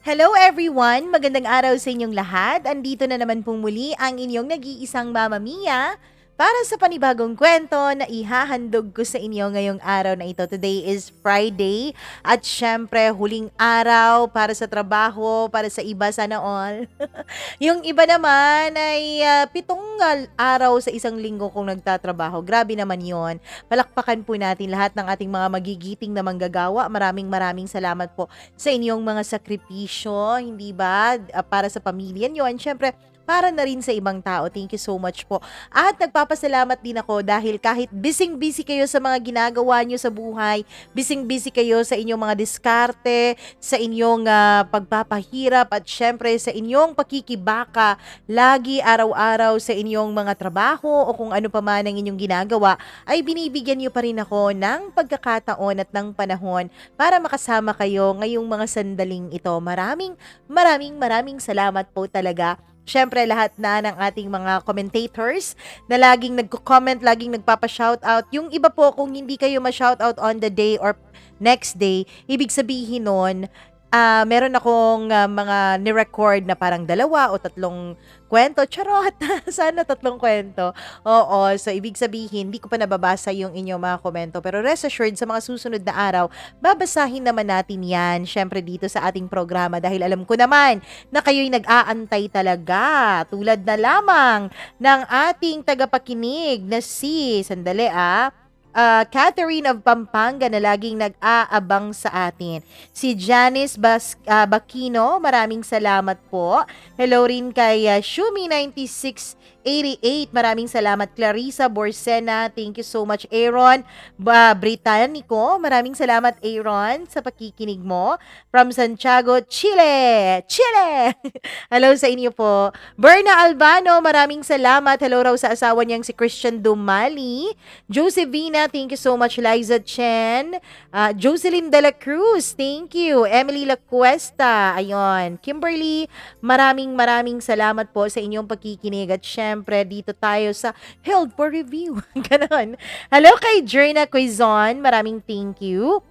Hello everyone! Magandang araw sa inyong lahat. Andito na naman pong muli ang inyong nag-iisang Mama Mia para sa panibagong kwento na ihahandog ko sa inyo ngayong araw na ito. Today is Friday at syempre huling araw para sa trabaho, para sa iba sana all. Yung iba naman ay 7 araw sa isang linggo kung nagtatrabaho. Grabe naman yon. Palakpakan po natin lahat ng ating mga magigiting na manggagawa. Maraming salamat po sa inyong mga sakripisyo, hindi ba? Para sa pamilya nyo. And syempre, para na rin sa ibang tao. Thank you so much po. At nagpapasalamat din ako dahil kahit busy kayo sa mga ginagawa nyo sa buhay, busy kayo sa inyong mga diskarte, sa inyong pagpapahirap at syempre sa inyong pakikibaka lagi araw-araw sa inyong mga trabaho o kung ano pa man ang inyong ginagawa, ay binibigyan nyo pa rin ako ng pagkakataon at ng panahon para makasama kayo ngayong mga sandaling ito. Maraming salamat po talaga. Siyempre lahat na ng ating mga commentators na laging nagko-comment, laging nagpapa-shoutout. Yung iba po kung hindi kayo ma-shoutout on the day or next day, ibig sabihin nun, meron akong mga ni-record na parang 2 o 3 kwento. Charot! Sana 3 kwento. Oo, so ibig sabihin, hindi ko pa nababasa yung inyong mga komento. Pero rest assured, sa mga susunod na araw, babasahin naman natin yan. Syempre dito sa ating programa dahil alam ko naman na kayo'y nag-aantay talaga. Tulad na lamang ng ating tagapakinig na sandali Catherine of Pampanga na laging nag-aabang sa atin. Si Janice Bakino, maraming salamat po. Hello rin kay Shumi9688, maraming salamat. Clarissa Borsena, thank you so much. Aaron Britannico, maraming salamat Aaron sa pakikinig mo. From Santiago, Chile! Hello sa inyo po. Berna Albano, maraming salamat. Hello raw sa asawa niyang si Christian Dumali. Josephina, thank you so much. Liza Chen. Jocelyn De La Cruz, thank you. Emily La Cuesta, ayun. Kimberly, maraming salamat po sa inyong pagkikinig. At syempre, dito tayo sa Held for Review. Ganon. Hello kay Jerna Quezon, maraming thank you.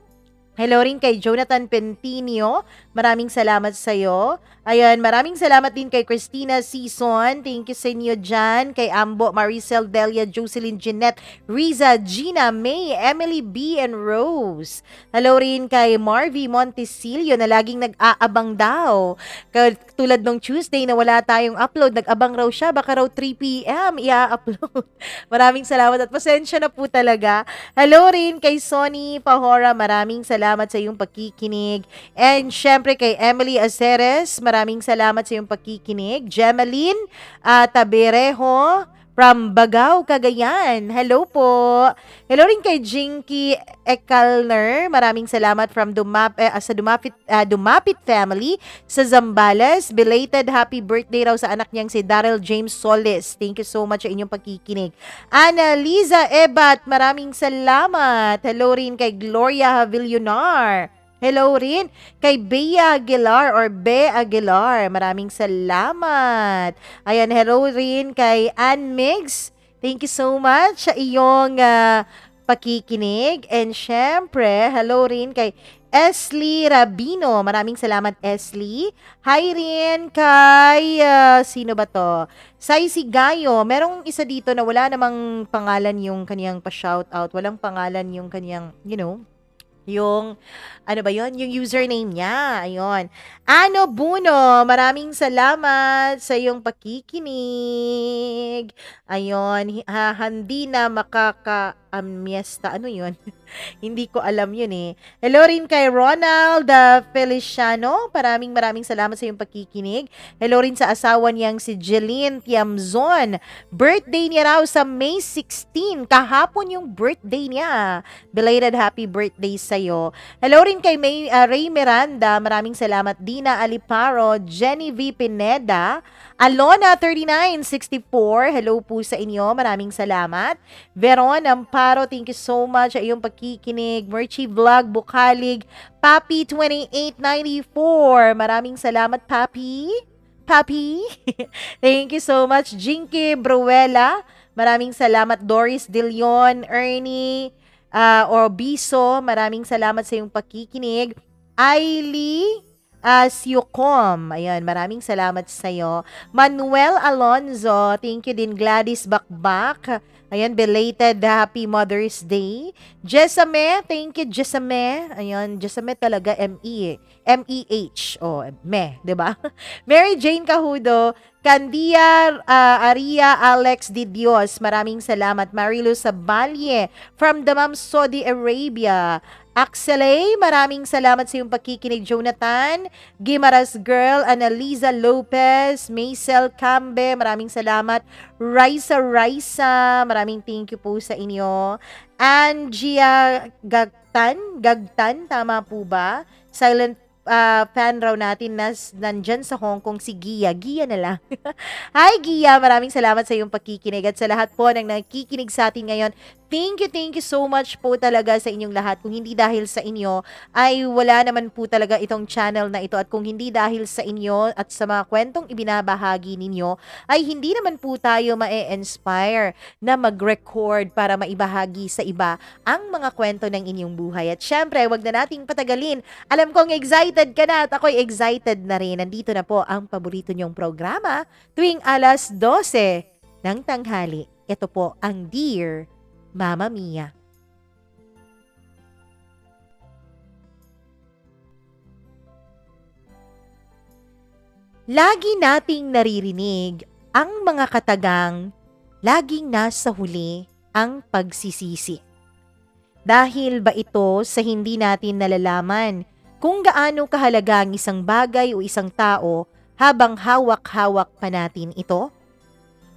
Hello rin kay Jonathan Pentinio. Maraming salamat sa iyo. Ayan, maraming salamat din kay Christina Season. Thank you sa inyo dyan. Kay Ambo, Maricel, Delia, Jocelyn, Jeanette, Riza, Gina, May, Emily B, and Rose. Hello rin kay Marvy Montesilio na laging nag-aabang daw. Tulad nung Tuesday na wala tayong upload, nag-abang raw siya. Baka raw 3 p.m. i-upload. Maraming salamat at pasensya na po talaga. Hello rin kay Sonny Pahora. Maraming salamat sa iyong pagkikinig. And syempre kay Emily Aceres, maraming salamat sa iyong pagkikinig. Gemaline Taberejo from Bagao, Cagayan. Hello po. Hello rin kay Jinky Ekalner. Maraming salamat from Dumapit family sa Zambales. Belated happy birthday raw sa anak niyang si Daryl James Solis. Thank you so much sa inyong pagkikinig. Ana Liza Ebat, maraming salamat. Hello rin kay Gloria Villonar. Hello rin kay Bea Aguilar or Be Aguilar. Maraming salamat. Ayan, hello rin kay Ann Migs. Thank you so much sa iyong pakikinig. And syempre, hello rin kay Esli Rabino. Maraming salamat, Esli. Hi rin kay, sino ba to? Sai Sigayo. Merong isa dito na wala namang pangalan yung kaniyang pa-shoutout. Walang pangalan yung kaniyang, yung, ano ba yon, yung username niya, ayun. Ano Buno, maraming salamat sa iyong pakikinig. Ayun, hindi na makaka-amiesta, ano yon? Hindi ko alam yun eh. Hello rin kay Ronald Feliciano. Maraming salamat sa iyong pakikinig. Hello rin sa asawa niyang si Jeline Tiamzon. Birthday niya raw sa May 16. Kahapon yung birthday niya. Belated happy birthday sa'yo. Hello rin kay Ray Miranda. Maraming salamat. Dina Aliparo. Jenny V. Pineda. Alona 3964. Hello po sa inyo. Maraming salamat. Veron Amparo, thank you so much sa iyong pagkikinig. Merchi Vlog Bukalig. Papi 2894. Maraming salamat, Papi. Thank you so much. Jinky Bruela. Maraming salamat. Doris De Leon, Ernie Orbiso. Maraming salamat sa iyong pagkikinig. Ailey Syukom. Ayan, maraming salamat sa'yo. Manuel Alonzo, thank you din. Gladys Bakbak. Ayan, belated Happy Mother's Day. Jesame, thank you, Jesame. Ayan, Jesame talaga, M-E, M-E-H. Oh, me, 'di ba? Mary Jane Cahudo, Candia Aria Alex Di Dios, maraming salamat. Marilu Sabalye from Damam, Saudi Arabia. Axelay, maraming salamat sa iyong pagkikinig. Jonathan, Gimaras Girl, Annalisa Lopez, Maisel Cambe, maraming salamat. Raisa, maraming thank you po sa inyo. Angia Gagtan, tama po ba? Silent fan raw natin na nandyan sa Hong Kong si Gia. Gia na lang. Hi Gia, maraming salamat sa iyong pakikinig at sa lahat po ng nakikinig sa atin ngayon. Thank you so much po talaga sa inyong lahat. Kung hindi dahil sa inyo, ay wala naman po talaga itong channel na ito. At kung hindi dahil sa inyo at sa mga kwentong ibinabahagi ninyo, ay hindi naman po tayo ma-inspire na mag-record para maibahagi sa iba ang mga kwento ng inyong buhay. At syempre, wag na nating patagalin. Alam kong excited ka na at ako'y excited na rin. Nandito na po ang paborito niyong programa tuwing alas 12 ng tanghali. Ito po ang Dear Mama Mia. Lagi nating naririnig ang mga katagang laging nasa huli ang pagsisisi. Dahil ba ito sa hindi natin nalalaman kung gaano kahalaga ang isang bagay o isang tao habang hawak-hawak pa natin ito?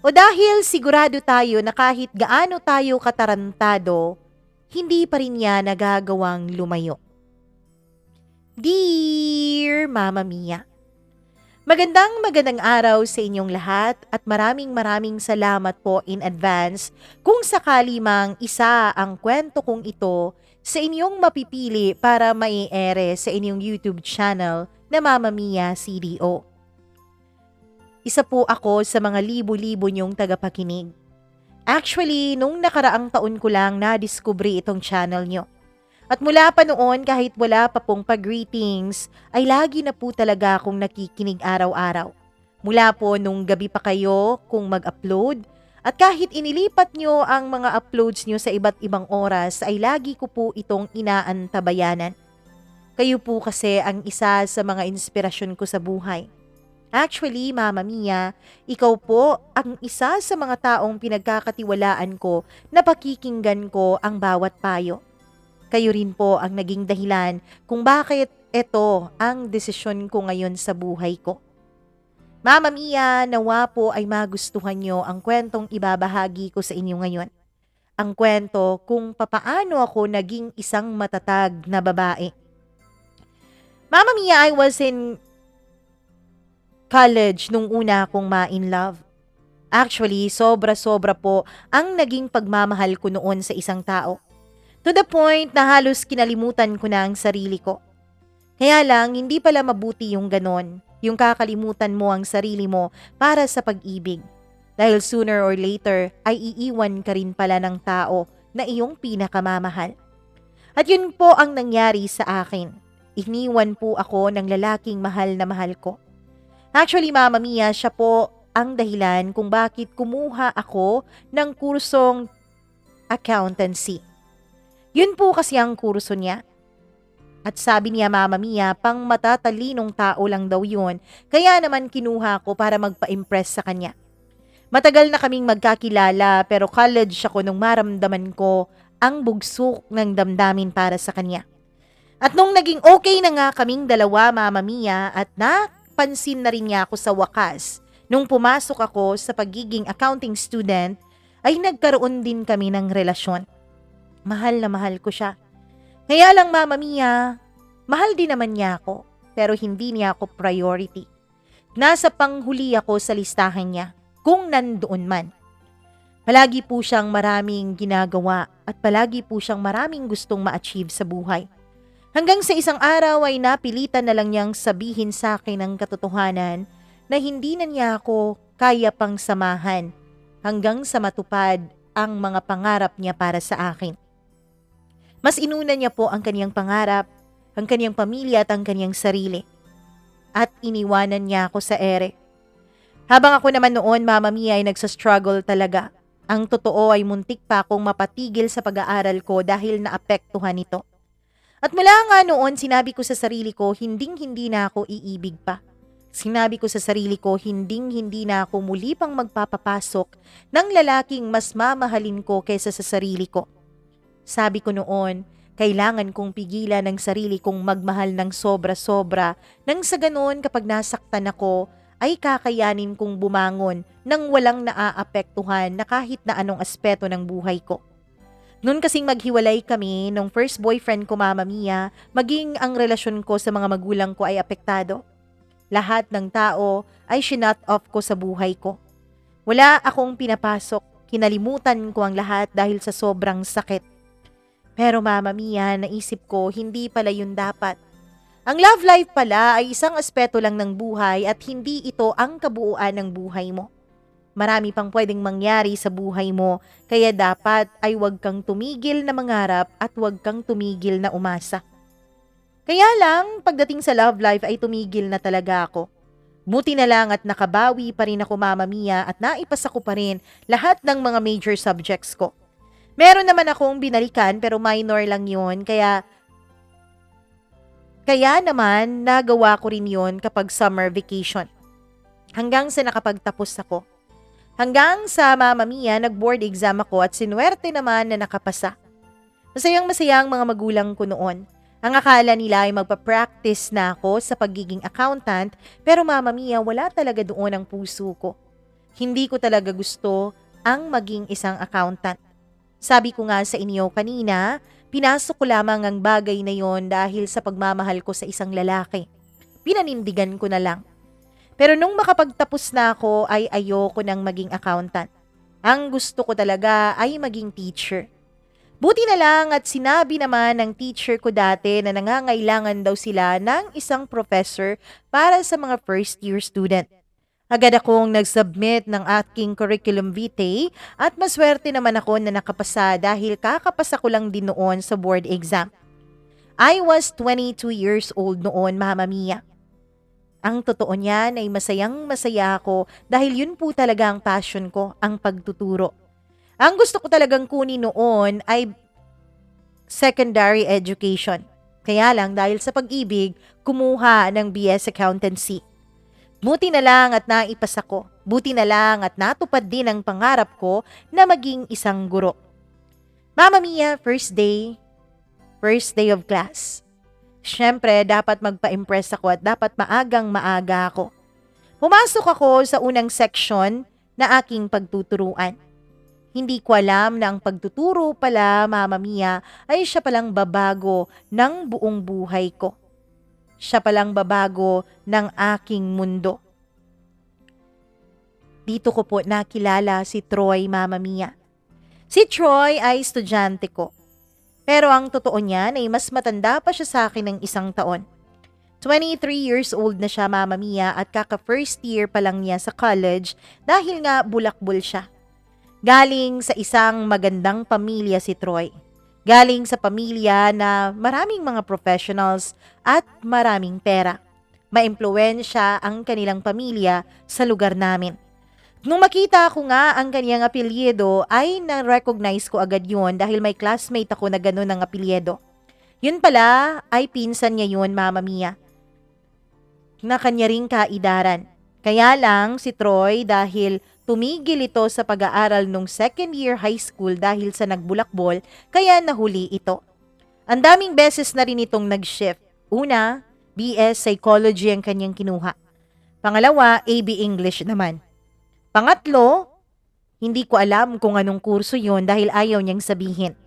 O dahil sigurado tayo na kahit gaano tayo katarantado, hindi pa rin niya nagagawang lumayo. Dear Mama Mia, magandang araw sa inyong lahat at maraming salamat po in advance kung sakali mang isa ang kwento kong ito sa inyong mapipili para mai-ere sa inyong YouTube channel na Mama Mia CDO. Isa po ako sa mga libo-libo niyong tagapakinig. Actually, nung nakaraang taon ko lang na-discovery itong channel niyo. At mula pa noon, kahit wala pa pong pag-greetings, ay lagi na po talaga akong nakikinig araw-araw. Mula po nung gabi pa kayo kung mag-upload, at kahit inilipat nyo ang mga uploads nyo sa iba't ibang oras, ay lagi ko po itong inaantabayanan. Kayo po kasi ang isa sa mga inspirasyon ko sa buhay. Actually, Mama Mia, ikaw po ang isa sa mga taong pinagkakatiwalaan ko na pakikinggan ko ang bawat payo. Kayo rin po ang naging dahilan kung bakit ito ang desisyon ko ngayon sa buhay ko. Mama Mia, nawa po ay magustuhan nyo ang kwentong ibabahagi ko sa inyo ngayon. Ang kwento kung papaano ako naging isang matatag na babae. Mama Mia, I was in college nung una akong ma-in love. Actually, sobra-sobra po ang naging pagmamahal ko noon sa isang tao. To the point na halos kinalimutan ko na ang sarili ko. Kaya lang, hindi pala mabuti yung ganon, yung kakalimutan mo ang sarili mo para sa pag-ibig. Dahil sooner or later ay iiwan ka rin pala ng tao na iyong pinakamamahal. At yun po ang nangyari sa akin. Iniwan po ako ng lalaking mahal na mahal ko. Actually, Mama Mia, siya po ang dahilan kung bakit kumuha ako ng kursong accountancy. Yun po kasi ang kurso niya. At sabi niya, Mama Mia, pang matatalinong tao lang daw yun, kaya naman kinuha ko para magpa-impress sa kanya. Matagal na kaming magkakilala pero college ako nung maramdaman ko ang bugsok ng damdamin para sa kanya. At nung naging okay na nga kaming dalawa, Mama Mia, at napansin na rin niya ako sa wakas, nung pumasok ako sa pagiging accounting student, ay nagkaroon din kami ng relasyon. Mahal na mahal ko siya. Kaya lang, Mama Mia, mahal din naman niya ako, pero hindi niya ako priority. Nasa panghuli ako sa listahan niya, kung nandoon man. Palagi po siyang maraming ginagawa at palagi po siyang maraming gustong ma-achieve sa buhay. Hanggang sa isang araw ay napilitan na lang niyang sabihin sa akin ang katotohanan na hindi na niya ako kaya pang samahan hanggang sa matupad ang mga pangarap niya para sa akin. Mas inuna niya po ang kaniyang pangarap, ang kaniyang pamilya at ang kaniyang sarili. at iniwanan niya ako sa ere. Habang ako naman noon, Mama Mia, ay nagsastruggle talaga. Ang totoo ay muntik pa akong mapatigil sa pag-aaral ko dahil naapektuhan ito. At mula nga noon, sinabi ko sa sarili ko, hinding-hindi na ako iibig pa. Sinabi ko sa sarili ko, hinding-hindi na ako muli pang magpapapasok ng lalaking mas mamahalin ko kaysa sa sarili ko. Sabi ko noon, kailangan kong pigilan ng sarili kong magmahal ng sobra-sobra nang sa ganoon kapag nasaktan ako ay kakayanin kong bumangon nang walang naaapektuhan na kahit na anong aspeto ng buhay ko. Noon kasing maghiwalay kami nung first boyfriend ko, Mama Mia, maging ang relasyon ko sa mga magulang ko ay apektado. Lahat ng tao ay shinut off ko sa buhay ko. Wala akong pinapasok, kinalimutan ko ang lahat dahil sa sobrang sakit. Pero Mama Mia, naisip ko hindi pala yun dapat. Ang love life pala ay isang aspeto lang ng buhay at hindi ito ang kabuuan ng buhay mo. Marami pang pwedeng mangyari sa buhay mo, kaya dapat ay huwag kang tumigil na mangarap at huwag kang tumigil na umasa. Kaya lang, pagdating sa love life ay tumigil na talaga ako. Buti na lang at nakabawi pa rin ako, Mama Mia, at naipasa ko pa rin lahat ng mga major subjects ko. Meron naman akong binalikan pero minor lang yun, kaya naman nagawa ko rin yun kapag summer vacation. Hanggang sa nakapagtapos ako. Hanggang sa, Mama Mia, nag-board exam ako at sinuwerte naman na nakapasa. Masayang-masaya ang mga magulang ko noon. Ang akala nila ay magpa-practice na ako sa pagiging accountant, pero Mama Mia, wala talaga doon ang puso ko. Hindi ko talaga gusto ang maging isang accountant. Sabi ko nga sa inyo kanina, pinasok ko lamang ang bagay na yon dahil sa pagmamahal ko sa isang lalaki. Pinanindigan ko na lang. Pero nung makapagtapos na ako ay ayoko nang maging accountant. Ang gusto ko talaga ay maging teacher. Buti na lang at sinabi naman ng teacher ko dati na nangangailangan daw sila ng isang professor para sa mga first year student. Agad akong nag-submit ng aking curriculum vitae at maswerte naman ako na nakapasa dahil kakapasa ko lang din noon sa board exam. I was 22 years old noon, Mama Mia. Ang totoo niyan ay masayang-masaya ako dahil yun po talaga ang passion ko, ang pagtuturo. Ang gusto ko talagang kunin noon ay secondary education. Kaya lang dahil sa pag-ibig, kumuha ng BS Accountancy. Buti na lang at naipasa ko. Buti na lang at natupad din ang pangarap ko na maging isang guro. Mama Mia, first day of class. Siyempre, dapat magpa-impress ako at dapat maagang-maaga ako. Pumasok ako sa unang section na aking pagtuturuan. Hindi ko alam na ang pagtuturo pala, Mama Mia, ay siya palang babago ng buong buhay ko. Siya palang babago ng aking mundo. Dito ko po nakilala si Troy, Mama Mia. Si Troy ay estudyante ko. Pero ang totoo niyan ay mas matanda pa siya sa akin ng isang taon. 23 years old na siya, Mama Mia, at kaka-first year pa lang niya sa college dahil nga bulakbol siya. Galing sa isang magandang pamilya si Troy. Galing sa pamilya na maraming mga professionals at maraming pera. Maimpluwensya ang kanilang pamilya sa lugar namin. Nung makita ko nga ang kaniyang apelyido ay na-recognize ko agad yun dahil may classmate ako na gano'n ang apelyido. Yun pala ay pinsan niya yun, Mama Mia, na kanya ring kaidaran. Kaya lang si Troy dahil tumigil ito sa pag-aaral nung second year high school dahil sa nagbulakbol, kaya nahuli ito. Ang daming beses na rin itong nag-shift. Una, BS Psychology ang kanyang kinuha. Pangalawa, AB English naman. Pangatlo, hindi ko alam kung anong kurso yun dahil ayaw niyang sabihin.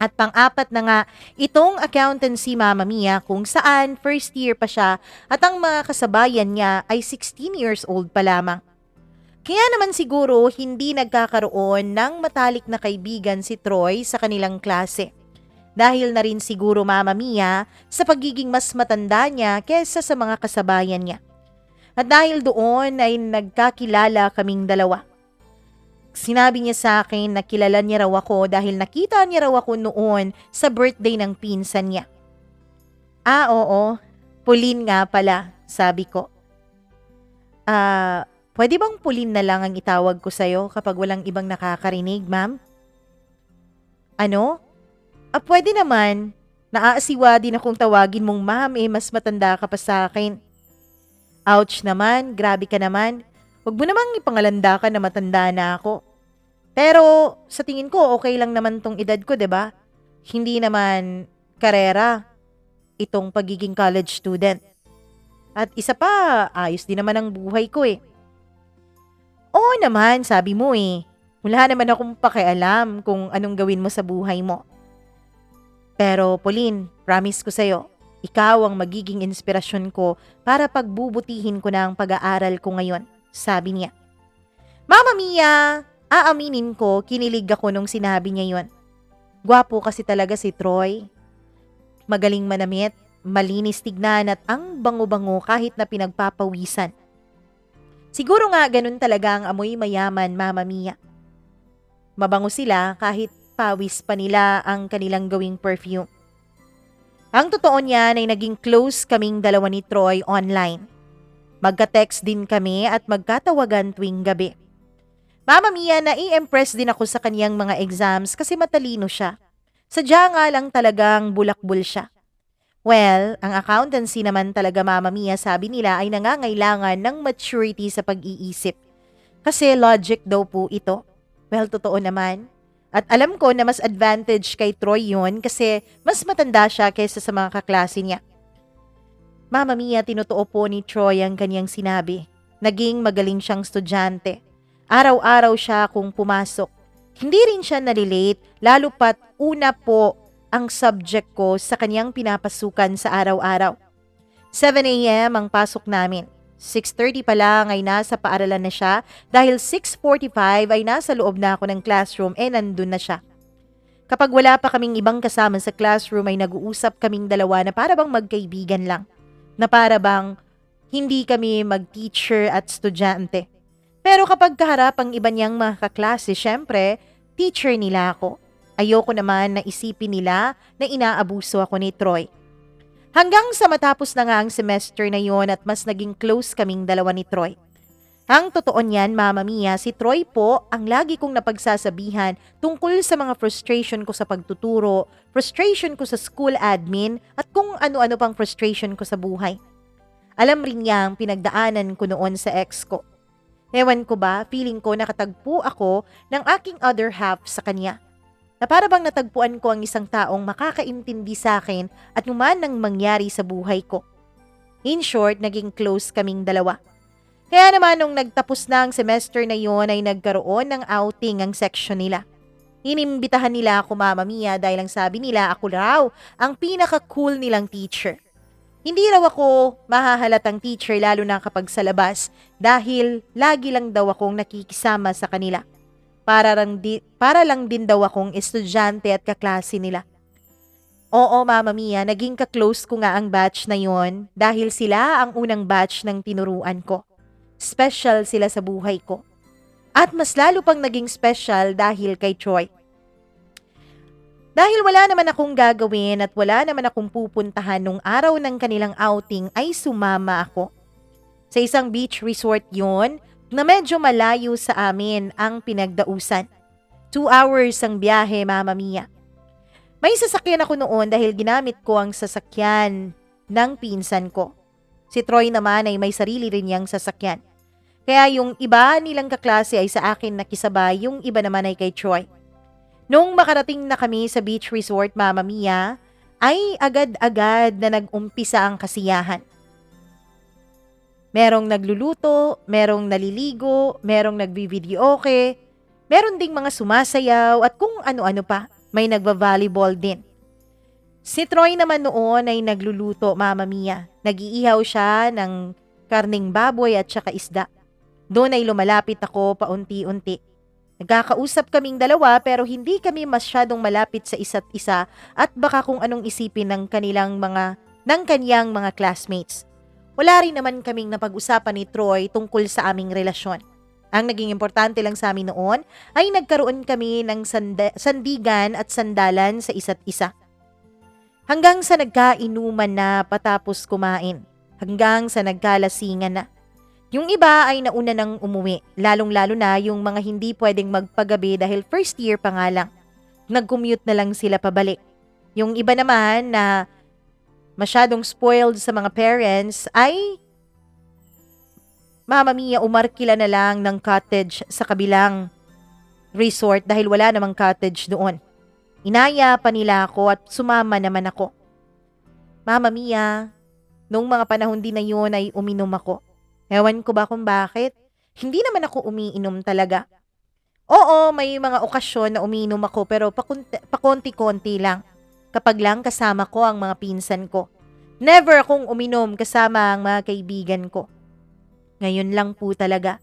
At pang-apat na nga, itong accountancy, Mama Mia, kung saan first year pa siya at ang mga kasabayan niya ay 16 years old pa lamang. Kaya naman siguro hindi nagkakaroon ng matalik na kaibigan si Troy sa kanilang klase. Dahil na rin siguro, Mama Mia, sa pagiging mas matanda niya kesa sa mga kasabayan niya. At dahil doon ay nagkakilala kaming dalawa. Sinabi niya sa akin na kilala niya raw ako dahil nakita niya raw ako noon sa birthday ng pinsan niya. Ah, oo. Pauline nga pala. sabi ko. Pwede bang Pauline na lang ang itawag ko sa'yo kapag walang ibang nakakarinig, ma'am? Ano? Pwede naman. Naaasiwa din akong tawagin mong ma'am mas matanda ka pa sa akin. Ouch naman, grabe ka naman. Huwag mo namang ipangalanda ka na matanda na ako. Pero sa tingin ko okay lang naman tong edad ko, 'di ba? Hindi naman karera itong pagiging college student. At isa pa, ayos din naman ang buhay ko eh. Oo naman, sabi mo eh. Wala naman akong pakialam kung anong gawin mo sa buhay mo. Pero Pauline, promise ko sa'yo, ikaw ang magiging inspirasyon ko para pagbubutihin ko na ang pag-aaral ko ngayon, sabi niya. Mama Mia, aaminin ko, kinilig ako nung sinabi niya yon. Gwapo kasi talaga si Troy. Magaling manamit, malinis tignan at ang bango-bango kahit na pinagpapawisan. Siguro nga ganun talaga ang amoy mayaman, Mama Mia. Mabango sila kahit pawis pa nila ang kanilang gawing perfume. Ang totoo niyan ay naging close kaming dalawa ni Troy online. Magka-text din kami at magkatawagan tuwing gabi. Mama Mia, nai-impress din ako sa kaniyang mga exams kasi matalino siya. Sadya nga lang talagang bulakbol siya. Well, ang accountancy naman talaga, Mama Mia, sabi nila ay nangangailangan ng maturity sa pag-iisip. Kasi logic daw po ito. Well, totoo naman. At alam ko na mas advantage kay Troy yun kasi mas matanda siya kaysa sa mga kaklase niya. Mama Mia, tinotoo po ni Troy ang kanyang sinabi. Naging magaling siyang estudyante. Araw-araw siya kung pumasok. Hindi rin siya nalilate, lalo pat una po ang subject ko sa kanyang pinapasukan sa araw-araw. 7 a.m. ang pasok namin. 6:30 pa lang ay nasa paaralan na siya dahil 6:45 ay nasa loob na ako ng classroom nandun na siya. Kapag wala pa kaming ibang kasama sa classroom ay nag-uusap kaming dalawa na para bang magkaibigan lang. Na para bang hindi kami mag-teacher at estudyante. Pero kapag kaharap ang iba niyang mga kaklase, syempre, teacher nila ako. Ayoko naman na isipin nila na inaabuso ako ni Troy. Hanggang sa matapos na nga ang semester na yon at mas naging close kaming dalawa ni Troy. Ang totoo niyan, Mama Mia, si Troy po ang lagi kong napagsasabihan tungkol sa mga frustration ko sa pagtuturo, frustration ko sa school admin, at kung ano-ano pang frustration ko sa buhay. Alam rin niya ang pinagdaanan ko noon sa ex ko. Ewan ko ba, feeling ko nakatagpo ako ng aking other half sa kanya. Na para bang natagpuan ko ang isang taong makakaintindi sa akin at numan nang mangyari sa buhay ko. In short, naging close kaming dalawa. Kaya naman nung nagtapos na ang semester na yon ay nagkaroon ng outing ang section nila. Inimbitahan nila ako, Mama Mia, dahil ang sabi nila ako raw ang pinaka-cool nilang teacher. Hindi raw ako mahahalatang teacher lalo na kapag sa labas dahil lagi lang daw akong nakikisama sa kanila. Para lang din daw akong estudyante at kaklase nila. Oo, Mama Mia, naging ka-close ko nga ang batch na yon dahil sila ang unang batch ng tinuruan ko. Special sila sa buhay ko. At mas lalo pang naging special dahil kay Troy. Dahil wala naman akong gagawin at wala naman akong pupuntahan nung araw ng kanilang outing ay sumama ako. Sa isang beach resort yon na medyo malayo sa amin ang pinagdausan. 2 hours ang biyahe, Mama Mia. May sasakyan ako noon dahil ginamit ko ang sasakyan ng pinsan ko. Si Troy naman ay may sarili rin niyang sasakyan. Kaya yung iba nilang kaklase ay sa akin nakisabay, yung iba naman ay kay Troy. Nung makarating na kami sa beach resort, Mama Mia, ay agad-agad na nag-umpisa ang kasiyahan. Merong nagluluto, merong naliligo, merong nagbi-videoke, meron ding mga sumasayaw at kung ano-ano pa, may nagba-volleyball din. Si Troy naman noon ay nagluluto, Mama Mia. Nag-iihaw siya ng karning baboy at saka isda. Doon ay lumalapit ako paunti-unti. Nagkakausap kaming dalawa pero hindi kami masyadong malapit sa isa't isa at baka kung anong isipin ng kanyang mga classmates. Wala rin naman kaming napag-usapan ni Troy tungkol sa aming relasyon. Ang naging importante lang sa amin noon ay nagkaroon kami ng sandigan at sandalan sa isa't isa. Hanggang sa nagkainuman na patapos kumain. hanggang sa nagkalasingan na. Yung iba ay nauna nang umuwi, lalong-lalo na yung mga hindi pwedeng magpagabi dahil first year pa nga lang. Nag-commute na lang sila pabalik. Yung iba naman na masyadong spoiled sa mga parents ay Mama Mia, umarkila na lang ng cottage sa kabilang resort dahil wala namang cottage doon. Inaya pa nila ako at sumama naman ako. Mama Mia, nung mga panahon din na yun ay uminom ako. Ewan ko ba kung bakit? Hindi naman ako umiinom talaga. Oo, may mga okasyon na umiinom ako pero pakonti-konti lang. Kapag lang kasama ko ang mga pinsan ko. Never akong uminom kasama ang mga kaibigan ko. Ngayon lang po talaga.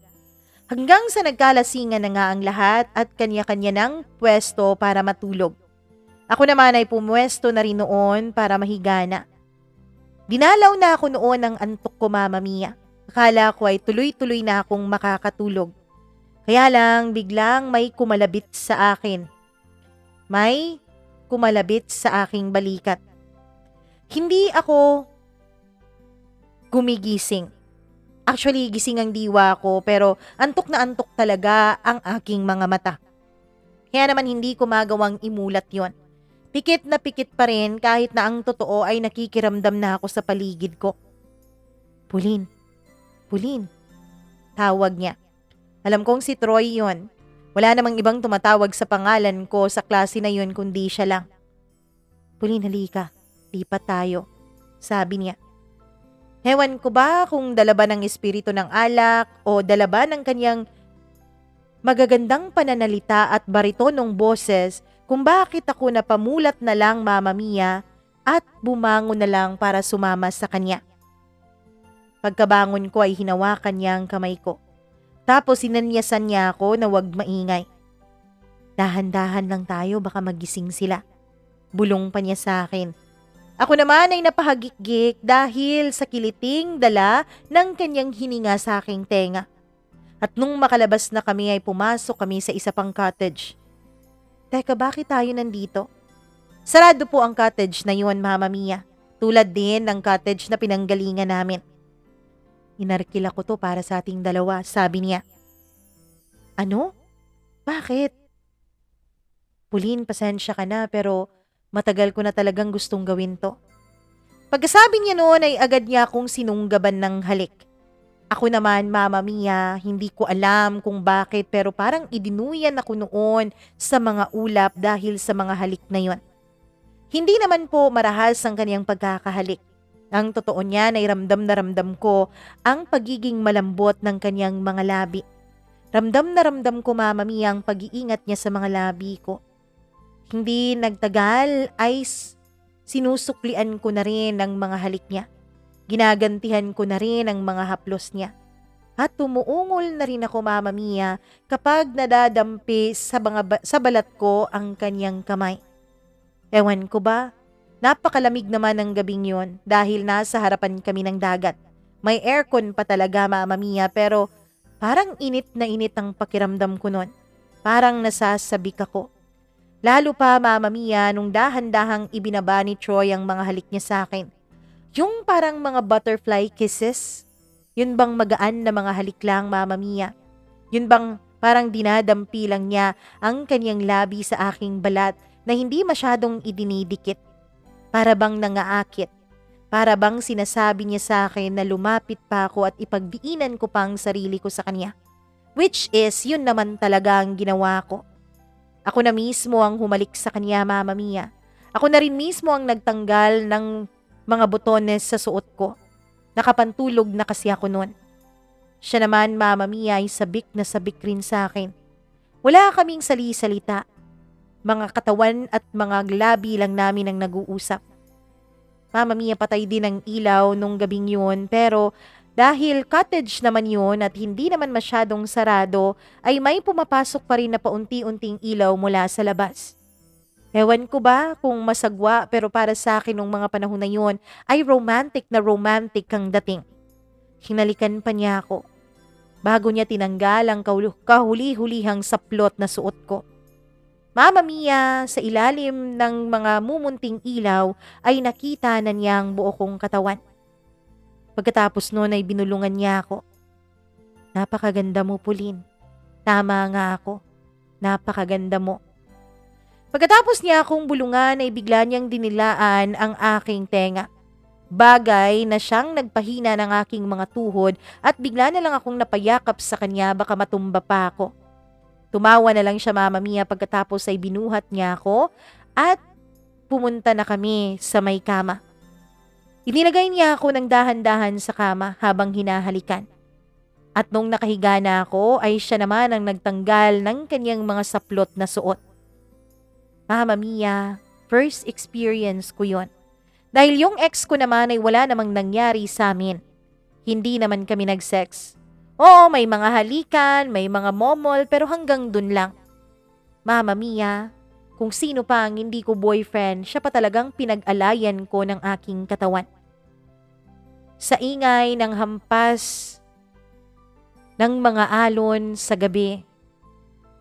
Hanggang sa nagkalasingan na nga ang lahat at kanya-kanya ng pwesto para matulog. Ako naman ay pumwesto na rin noon para mahiga na. Dinalaw na ako noon ng antok ko, Mama Mia. Akala ko ay tuloy-tuloy na akong makakatulog. Kaya lang biglang may kumalabit sa akin. May kumalabit sa aking balikat. Hindi ako gumigising. Actually, gising ang diwa ko pero antok na antok talaga ang aking mga mata. Kaya naman hindi ko magawang imulat yon. Pikit na pikit pa rin kahit na ang totoo ay nakikiramdam na ako sa paligid ko. Pauline, Pauline, tawag niya. Alam kong si Troy yon. Wala namang ibang tumatawag sa pangalan ko sa klase na yon kundi siya lang. Pauline, halika. Lipat tayo. Sabi niya. Hewan ko ba kung dala ba ng espiritu ng alak o dala ba ng kanyang magagandang pananalita at baritonong boses kung bakit ako napamulat na lang, Mama Mia, at bumangon na lang para sumama sa kanya. Pagkabangon ko ay hinawakan niya ang kamay ko. Tapos sinanyasan niya ako na huwag maingay. Dahan-dahan lang tayo, baka magising sila. Bulong pa niya sa akin. Ako naman ay napahagik-gik dahil sa kiliting dala ng kanyang hininga sa aking tenga. At nung makalabas na kami ay pumasok kami sa isa pang cottage. Teka, bakit tayo nandito? Sarado po ang cottage na yun, Mama Mia. Tulad din ng cottage na pinanggalingan namin. Inarkila ko to para sa ating dalawa, sabi niya. Ano? Bakit? Pauline, pasensya ka na pero matagal ko na talagang gustong gawin to. Pagkasabi niya noon ay agad niya akong sinunggaban ng halik. Ako naman, Mama Mia, hindi ko alam kung bakit pero parang idinuyan ako noon sa mga ulap dahil sa mga halik na yon. Hindi naman po marahas ang kaniyang pagkakahalik. Ang totoo niya ay ramdam na ramdam ko ang pagiging malambot ng kaniyang mga labi. Ramdam na ramdam ko, Mama Mia, ang pag-iingat niya sa mga labi ko. Hindi nagtagal ay sinusuklian ko na rin ang mga halik niya. Ginagantihan ko na rin ang mga haplos niya. At tumuungol na rin ako, Mama Mia, kapag nadadampi sa balat ko ang kanyang kamay. Ewan ko ba, napakalamig naman ng gabing yon dahil nasa harapan kami ng dagat. May aircon pa talaga, Mama Mia, pero parang init na init ang pakiramdam ko nun. Parang nasasabik ako. Lalo pa, Mama Mia, nung dahan-dahang ibinaba ni Troy ang mga halik niya sa akin. Yung parang mga butterfly kisses. Yun bang magaan na mga halik lang, Mama Mia? Yun bang parang dinadampi lang niya ang kanyang labi sa aking balat na hindi masyadong idinidikit? Para bang nangaakit? Para bang sinasabi niya sa akin na lumapit pa ako at ipagdiinan ko pang sarili ko sa kanya? Which is, yun naman talaga ang ginawa ko. Ako na mismo ang humalik sa kanya, Mama Mia. Ako na rin mismo ang nagtanggal ng mga botones sa suot ko. Nakapantulog na kasi ako noon. Siya naman, Mama Mia, ay sabik na sabik rin sa akin. Wala kaming sali-salita. Mga katawan at mga labi lang namin ang nag-uusap. Mama Mia, patay din ang ilaw nung gabing yun pero dahil cottage naman yun at hindi naman masyadong sarado, ay may pumapasok pa rin na paunti-unting ilaw mula sa labas. Ewan ko ba kung masagwa pero para sa akin nung mga panahon na yun ay romantic na romantic ang dating. Hinalikan pa niya ako. Bago niya tinanggal ang kahuli-hulihang saplot na suot ko. Mama Mia, sa ilalim ng mga mumunting ilaw ay nakita na niya ang buo kong katawan. Pagkatapos noon ay binulungan niya ako. Napakaganda mo, Pauline. Tama nga ako. Napakaganda mo. Pagkatapos niya akong bulungan ay bigla niyang dinilaan ang aking tenga. Bagay na siyang nagpahina ng aking mga tuhod at bigla na lang akong napayakap sa kanya baka matumba pa ako. Tumawa na lang siya, Mama Mia, pagkatapos ay binuhat niya ako at pumunta na kami sa may kama. Inilagay niya ako ng dahan-dahan sa kama habang hinahalikan. At nung nakahiga na ako ay siya naman ang nagtanggal ng kanyang mga saplot na suot. Mama Mia, first experience ko yon. Dahil yung ex ko naman ay wala namang nangyari sa amin. Hindi naman kami nag-sex. Oo, may mga halikan, may mga momol, pero hanggang dun lang. Mama Mia, kung sino pa ang hindi ko boyfriend, siya pa talagang pinag-alayan ko ng aking katawan. Sa ingay ng hampas ng mga alon sa gabi,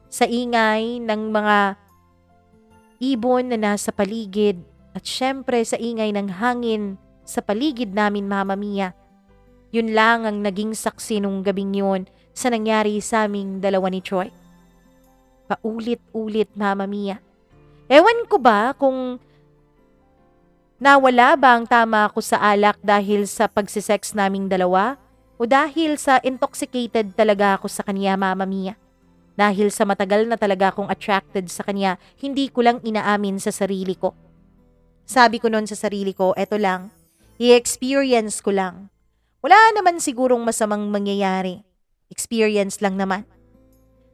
sa ingay ng mga ibon na nasa paligid, at syempre sa ingay ng hangin sa paligid namin, Mama Mia, yun lang ang naging saksi nung gabing yun sa nangyari sa aming dalawa ni Troy. Paulit-ulit, Mama Mia. Ewan ko ba kung nawala ba ang tama ako sa alak dahil sa pagsisex naming dalawa o dahil sa intoxicated talaga ako sa kanya, Mama Mia. Dahil sa matagal na talaga akong attracted sa kanya, hindi ko lang inaamin sa sarili ko. Sabi ko noon sa sarili ko, eto lang, i-experience ko lang. Wala naman sigurong masamang mangyayari. Experience lang naman.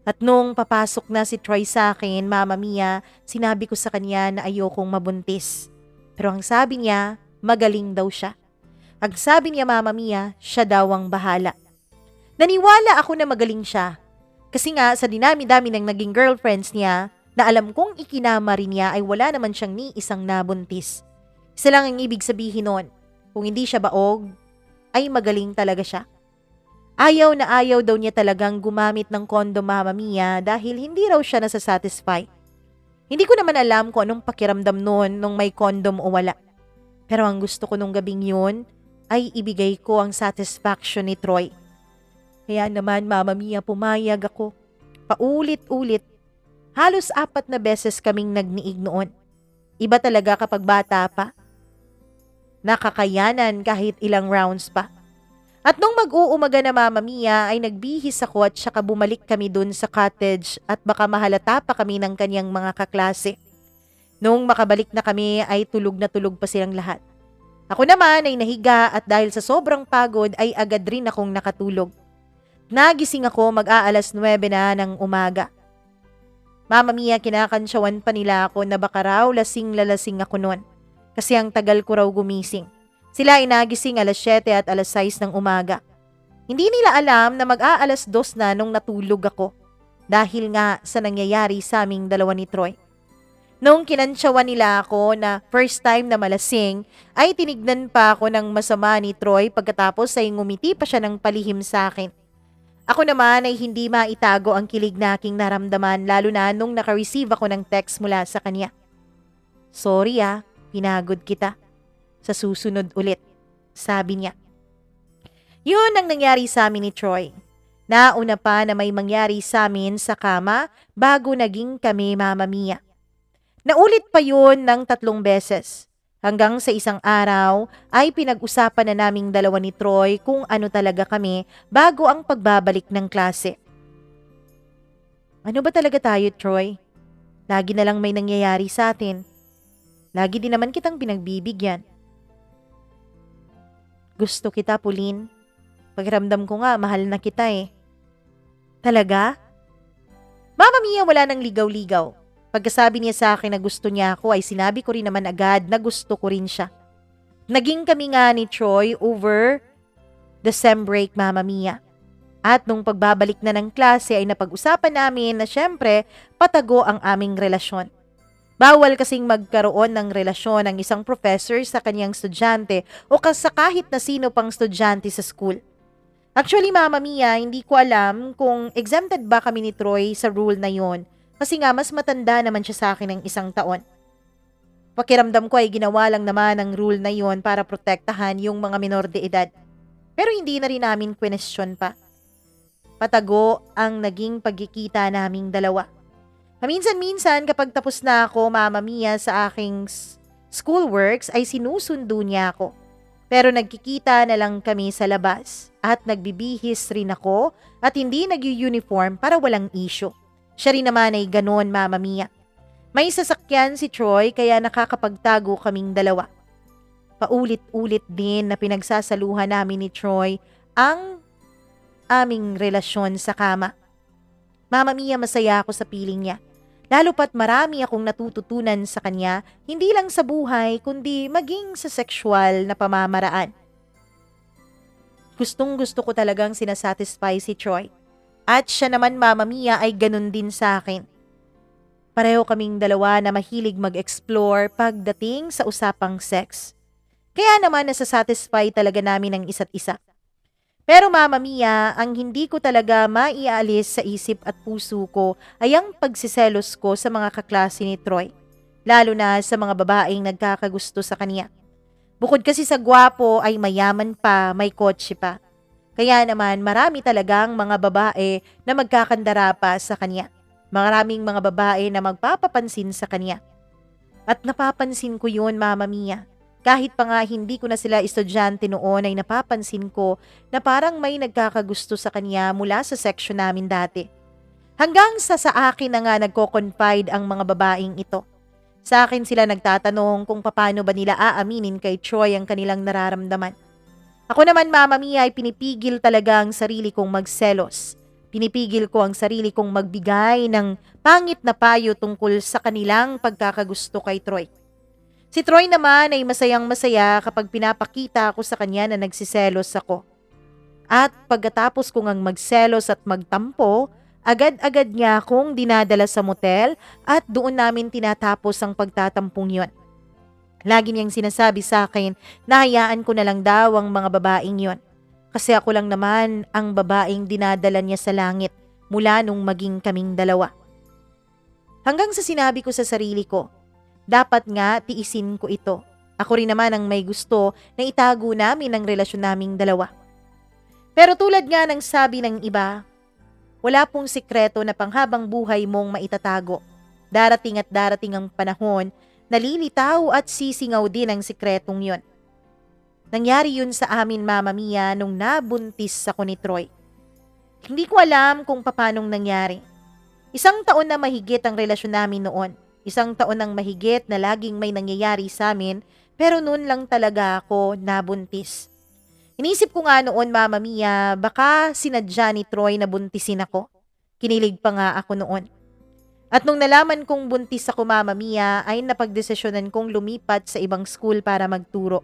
At nung papasok na si Troy sa akin, Mama Mia, sinabi ko sa kanya na ayokong mabuntis. Pero ang sabi niya, magaling daw siya. Ang sabi niya, Mama Mia, siya daw ang bahala. Naniwala ako na magaling siya. Kasi nga sa dinami-dami ng naging girlfriends niya, na alam kong ikinama rin niya ay wala naman siyang ni isang nabuntis. Isa lang ang ibig sabihin nun, kung hindi siya baog, ay magaling talaga siya. Ayaw na ayaw daw niya talagang gumamit ng kondom, Mama Mia, dahil hindi raw siya nasasatisfy. Hindi ko naman alam kung anong pakiramdam noon nung may kondom o wala. Pero ang gusto ko nung gabing yun ay ibigay ko ang satisfaction ni Troy. Kaya naman, Mama Mia, pumayag ako. Paulit-ulit. Halos 4 na beses kaming nagniig noon. Iba talaga kapag bata pa. Nakakayanan kahit ilang rounds pa. At nung mag-uumaga na, Mama Mia, ay nagbihis ako at saka bumalik kami dun sa cottage at baka mahalata pa kami ng kanyang mga kaklase. Nung makabalik na kami ay tulog na tulog pa silang lahat. Ako naman ay nahiga at dahil sa sobrang pagod ay agad rin akong nakatulog. Nagising ako mag-aalas 9 na ng umaga. Mama Mia, kinakansyawan pa nila ako na baka raw lasing-lalasing ako noon. Kasi ang tagal ko raw gumising. Sila ay nagising alas 7 at alas 6 ng umaga. Hindi nila alam na mag-aalas 2 na nung natulog ako. Dahil nga sa nangyayari sa aming dalawa ni Troy. Nung kinansyawan nila ako na first time na malasing, ay tinignan pa ako ng masama ni Troy pagkatapos ay ngumiti pa siya ng palihim sa akin. Ako naman ay hindi maitago ang kilig na aking naramdaman lalo na nung naka-receive ako ng text mula sa kanya. Sorry pinagod kita. Sa susunod ulit, sabi niya. Yun ang nangyari sa amin ni Troy. Nauna pa na may mangyari sa amin sa kama bago naging kami, Mama Mia. Naulit pa yun ng 3 beses. Hanggang sa isang araw ay pinag-usapan na naming dalawa ni Troy kung ano talaga kami bago ang pagbabalik ng klase. Ano ba talaga tayo, Troy? Lagi na lang may nangyayari sa atin. Lagi din naman kitang pinagbibigyan. Gusto kita, Pauline. Pakiramdam ko nga, mahal na kita eh. Talaga? Mama Mia, wala nang ligaw-ligaw. Pagkasabi niya sa akin na gusto niya ako ay sinabi ko rin naman agad na gusto ko rin siya. Naging kami nga ni Troy over the sem break, Mama Mia. At nung pagbabalik na ng klase ay napag-usapan namin na syempre patago ang aming relasyon. Bawal kasing magkaroon ng relasyon ng isang professor sa kanyang estudyante o sa kahit na sino pang estudyante sa school. Actually, Mama Mia, hindi ko alam kung exempted ba kami ni Troy sa rule na yon. Kasi nga, mas matanda naman siya sa akin ng 1 taon. Pakiramdam ko ay ginawa lang naman ang rule na yon para protektahan yung mga minor de edad. Pero hindi na rin namin question pa. Patago ang naging pagkikita naming dalawa. Paminsan-minsan kapag tapos na ako, Mama Mia, sa aking schoolworks ay sinusundo niya ako. Pero nagkikita na lang kami sa labas at nagbibihis rin ako at hindi nag-uniform para walang issue. Siya rin naman ay ganon, Mama Mia. May sasakyan si Troy kaya nakakapagtago kaming dalawa. Paulit-ulit din na pinagsasaluhan namin ni Troy ang aming relasyon sa kama. Mama Mia, masaya ako sa piling niya. Lalo pat marami akong natututunan sa kanya, hindi lang sa buhay, kundi maging sa sexual na pamamaraan. Gustong-gusto ko talagang sinasatisfy si Troy. At siya naman, Mama Mia, ay ganun din sa akin. Pareho kaming dalawa na mahilig mag-explore pagdating sa usapang sex. Kaya naman nasasatisfy talaga namin ang isa't isa. Pero Mama Mia, ang hindi ko talaga maialis sa isip at puso ko ay ang pagsiselos ko sa mga kaklase ni Troy. Lalo na sa mga babaeng nagkakagusto sa kanya. Bukod kasi sa gwapo ay mayaman pa, may kotse pa. Kaya naman marami talagang mga babae na magkakandara pa sa kanya. Maraming mga babae na magpapapansin sa kanya. At napapansin ko yun, Mama Mia. Kahit pa nga hindi ko na sila estudyante noon ay napapansin ko na parang may nagkakagusto sa kanya mula sa section namin dati. Hanggang sa akin na nga nagko-confide ang mga babaeng ito. Sa akin sila nagtatanong kung paano ba nila aaminin kay Troy ang kanilang nararamdaman. Ako naman, Mama Mia, ay pinipigil talaga ang sarili kong magselos. Pinipigil ko ang sarili kong magbigay ng pangit na payo tungkol sa kanilang pagkakagusto kay Troy. Si Troy naman ay masayang-masaya kapag pinapakita ako sa kanya na nagsiselos ako. At pagkatapos ko ngang magselos at magtampo, agad-agad niya akong dinadala sa motel at doon namin tinatapos ang pagtatampong yon. Lagi niyang sinasabi sa akin na hayaan ko na lang daw ang mga babaeng yon. Kasi ako lang naman ang babaeng dinadala niya sa langit mula nung maging kaming dalawa. Hanggang sa sinabi ko sa sarili ko, dapat nga tiisin ko ito. Ako rin naman ang may gusto na itago namin ang relasyon naming dalawa. Pero tulad nga ng sabi ng iba, wala pong sikreto na panghabang buhay mong maitatago. Darating at darating ang panahon, nalilitaw at sisingaw din ang sikretong yon. Nangyari yun sa amin, Mama Mia, nung nabuntis ako ni Troy. Hindi ko alam kung paanong nangyari. 1 taon na mahigit ang relasyon namin noon. 1 taon nang mahigit na laging may nangyayari sa amin, pero noon lang talaga ako nabuntis. Inisip ko nga noon, Mama Mia, baka sinadya ni Troy na buntisin ako. Kinilig pa nga ako noon. At nung nalaman kong buntis ako, Mama Mia, ay napagdesisyonan kong lumipat sa ibang school para magturo.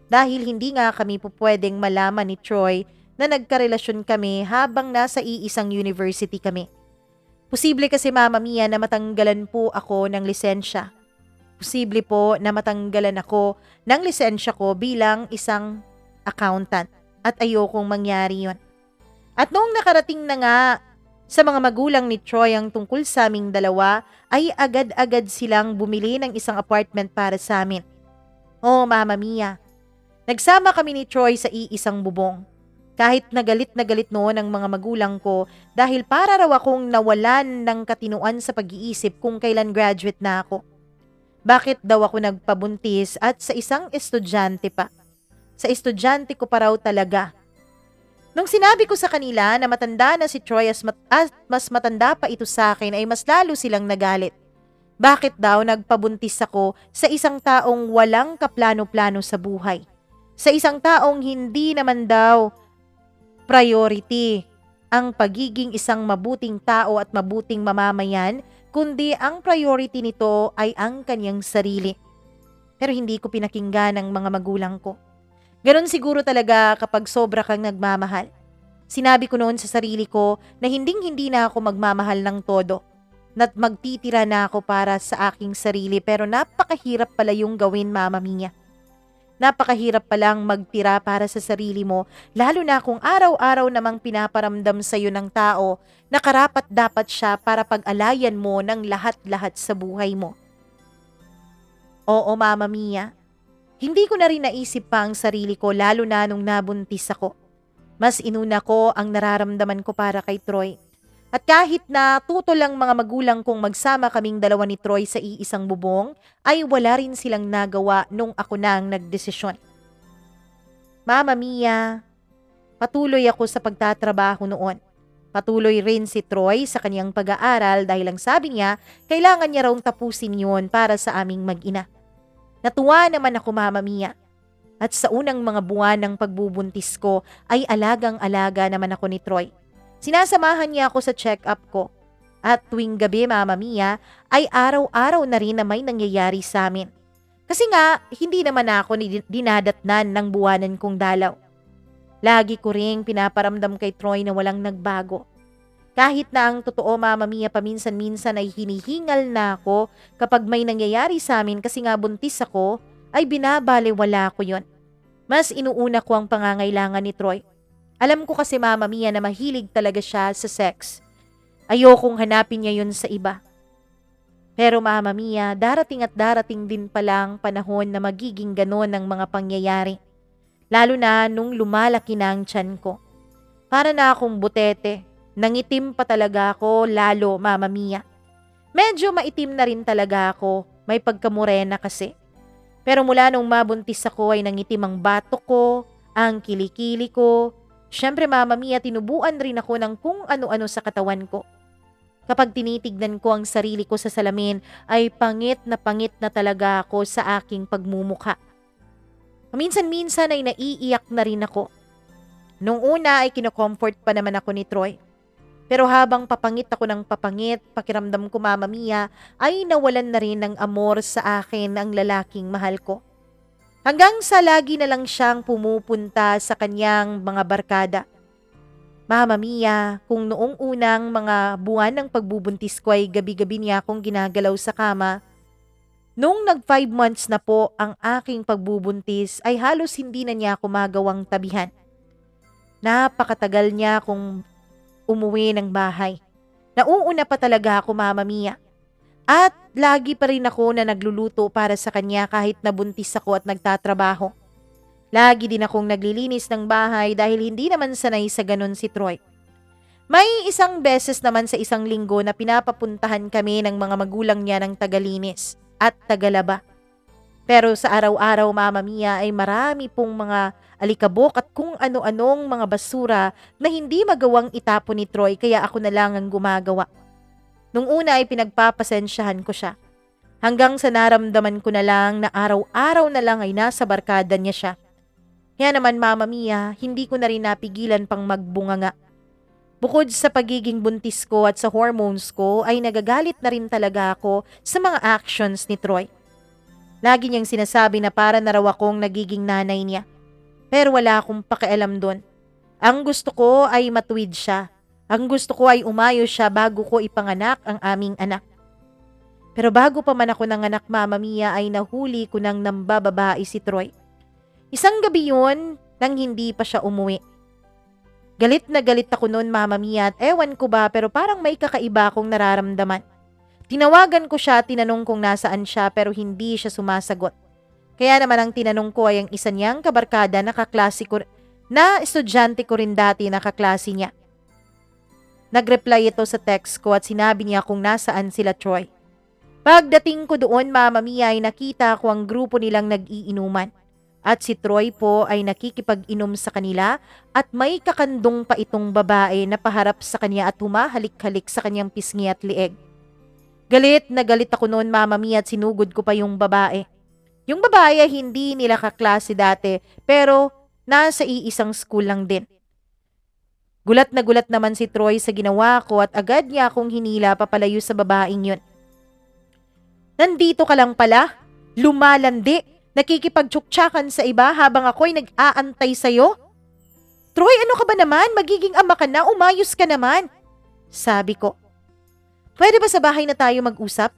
Dahil hindi nga kami pupwedeng malaman ni Troy na nagkarelasyon kami habang nasa iisang university kami. Posible kasi, Mama Mia, na matanggalan po ako ng lisensya. Posible po na matanggalan ako ng lisensya ko bilang isang accountant at ayokong mangyari yon. At noong nakarating na nga sa mga magulang ni Troy ang tungkol sa aming dalawa, ay agad-agad silang bumili ng isang apartment para sa amin. Oh, Mama Mia, nagsama kami ni Troy sa iisang bubong. Kahit na galit noon ang mga magulang ko dahil para raw akong nawalan ng katinuan sa pag-iisip kung kailan graduate na ako. Bakit daw ako nagpabuntis at sa isang estudyante pa? Sa estudyante ko pa raw talaga. Nung sinabi ko sa kanila na matanda na si Troy at mas matanda pa ito sa akin ay mas lalo silang nagalit. Bakit daw nagpabuntis ako sa isang taong walang kaplano-plano sa buhay? Sa isang taong hindi naman daw priority ang pagiging isang mabuting tao at mabuting mamamayan, kundi ang priority nito ay ang kanyang sarili. Pero hindi ko pinakinggan ang mga magulang ko. Ganon siguro talaga kapag sobra kang nagmamahal. Sinabi ko noon sa sarili ko na hinding-hindi na ako magmamahal ng todo. At magtitira na ako para sa aking sarili, pero napakahirap pala yung gawin, Mama Mia. Napakahirap palang magtira para sa sarili mo, lalo na kung araw-araw namang pinaparamdam sa iyo ng tao na karapat-dapat siya para pag-alayan mo ng lahat-lahat sa buhay mo. Oo, Mama Mia, hindi ko na rin naisip pa ang sarili ko lalo na nung nabuntis ako. Mas inuna ko ang nararamdaman ko para kay Troy. At kahit na tutol lang mga magulang kong magsama kaming dalawa ni Troy sa iisang bubong, ay wala rin silang nagawa nung ako na ang nagdesisyon. Mama Mia, patuloy ako sa pagtatrabaho noon. Patuloy rin si Troy sa kanyang pag-aaral dahil ang sabi niya, kailangan niya raw tapusin yun para sa aming mag-ina. Natuwa naman ako, Mama Mia. At sa unang mga buwan ng pagbubuntis ko ay alagang-alaga naman ako ni Troy. Sinasamahan niya ako sa check-up ko. At tuwing gabi, Mama Mia, ay araw-araw na rin na may nangyayari sa amin. Kasi nga, hindi naman ako dinadatnan ng buwanan kong dalaw. Lagi ko ring pinaparamdam kay Troy na walang nagbago. Kahit na ang totoo, Mama Mia, paminsan-minsan ay hinihingal na ako kapag may nangyayari sa amin kasi nga buntis ako, ay binabaliwala ko yon. Mas inuuna ko ang pangangailangan ni Troy. Alam ko kasi, Mama Mia, na mahilig talaga siya sa sex. Ayokong hanapin niya yun sa iba. Pero Mama Mia, darating at darating din palang panahon na magiging ganon ang mga pangyayari. Lalo na nung lumalaki na ang tiyan ko. Para na akong butete. Nangitim pa talaga ako lalo, Mama Mia. Medyo maitim na rin talaga ako. May pagkamorena kasi. Pero mula nung mabuntis ako ay nangitim ang batok ko, ang kilikili ko. Siyempre, Mama Mia, tinubuan rin ako ng kung ano-ano sa katawan ko. Kapag tinitignan ko ang sarili ko sa salamin, ay pangit na talaga ako sa aking pagmumukha. Minsan-minsan ay naiiyak na rin ako. Nung una ay kinocomfort pa naman ako ni Troy. Pero habang papangit ako ng papangit, pakiramdam ko, Mama Mia, ay nawalan na rin ng amor sa akin ang lalaking mahal ko. Hanggang sa lagi na lang siyang pumupunta sa kanyang mga barkada. Mama Mia, kung noong unang mga buwan ng pagbubuntis ko ay gabi-gabi niya akong ginagalaw sa kama, nung nag 5 months na po ang aking pagbubuntis ay halos hindi na niya ako magawang tabihan. Napakatagal niya akong umuwi ng bahay. Nauuna pa talaga ako, Mama Mia. At lagi pa rin ako na nagluluto para sa kanya kahit nabuntis ako at nagtatrabaho. Lagi din akong naglilinis ng bahay dahil hindi naman sanay sa ganun si Troy. May isang beses naman sa isang linggo na pinapapuntahan kami ng mga magulang niya ng tagalinis at tagalaba. Pero sa araw-araw, Mama Mia, ay marami pong mga alikabok at kung ano-anong mga basura na hindi magawang itapon ni Troy kaya ako na lang ang gumagawa. Nung una ay pinagpapasensyahan ko siya. Hanggang sa naramdaman ko na lang na araw-araw na lang ay nasa barkada niya siya. Kaya naman, Mama Mia, hindi ko na rin napigilan pang magbunganga. Bukod sa pagiging buntis ko at sa hormones ko ay nagagalit na rin talaga ako sa mga actions ni Troy. Lagi niyang sinasabi na para na raw akong nagiging nanay niya. Pero wala akong pakialam doon. Ang gusto ko ay matuwid siya. Ang gusto ko ay umayos siya bago ko ipanganak ang aming anak. Pero bago pa man ako nanganak, Mama Mia, ay nahuli ko nang nambababae si Troy. Isang gabi yun nang hindi pa siya umuwi. Galit na galit ako noon, Mama Mia, at ewan ko ba pero parang may kakaiba akong nararamdaman. Tinawagan ko siya, tinanong kung nasaan siya pero hindi siya sumasagot. Kaya naman ang tinanong ko ay ang isa niyang kabarkada na kaklase ko, na estudyante ko rin dati na kaklase niya. Nag-reply ito sa text ko at sinabi niya kung nasaan sila Troy. Pagdating ko doon, Mama Mia, ay nakita ko ang grupo nilang nag-iinuman. At si Troy po ay nakikipag-inom sa kanila at may kakandong pa itong babae na paharap sa kanya at humahalik-halik sa kanyang pisngi at lieg. Galit na galit ako noon, Mama Mia, at sinugod ko pa yung babae. Yung babae ay hindi nila kaklase dati pero nasa iisang school lang din. Gulat na gulat naman si Troy sa ginawa ko at agad niya akong hinila papalayo sa babaeng yun. Nandito ka lang pala? Lumalandi? Nakikipagtsuktsakan sa iba habang ako'y nag-aantay sa'yo? Troy, ano ka ba naman? Magiging ama ka na, umayos ka naman. Sabi ko. Pwede ba sa bahay na tayo mag-usap?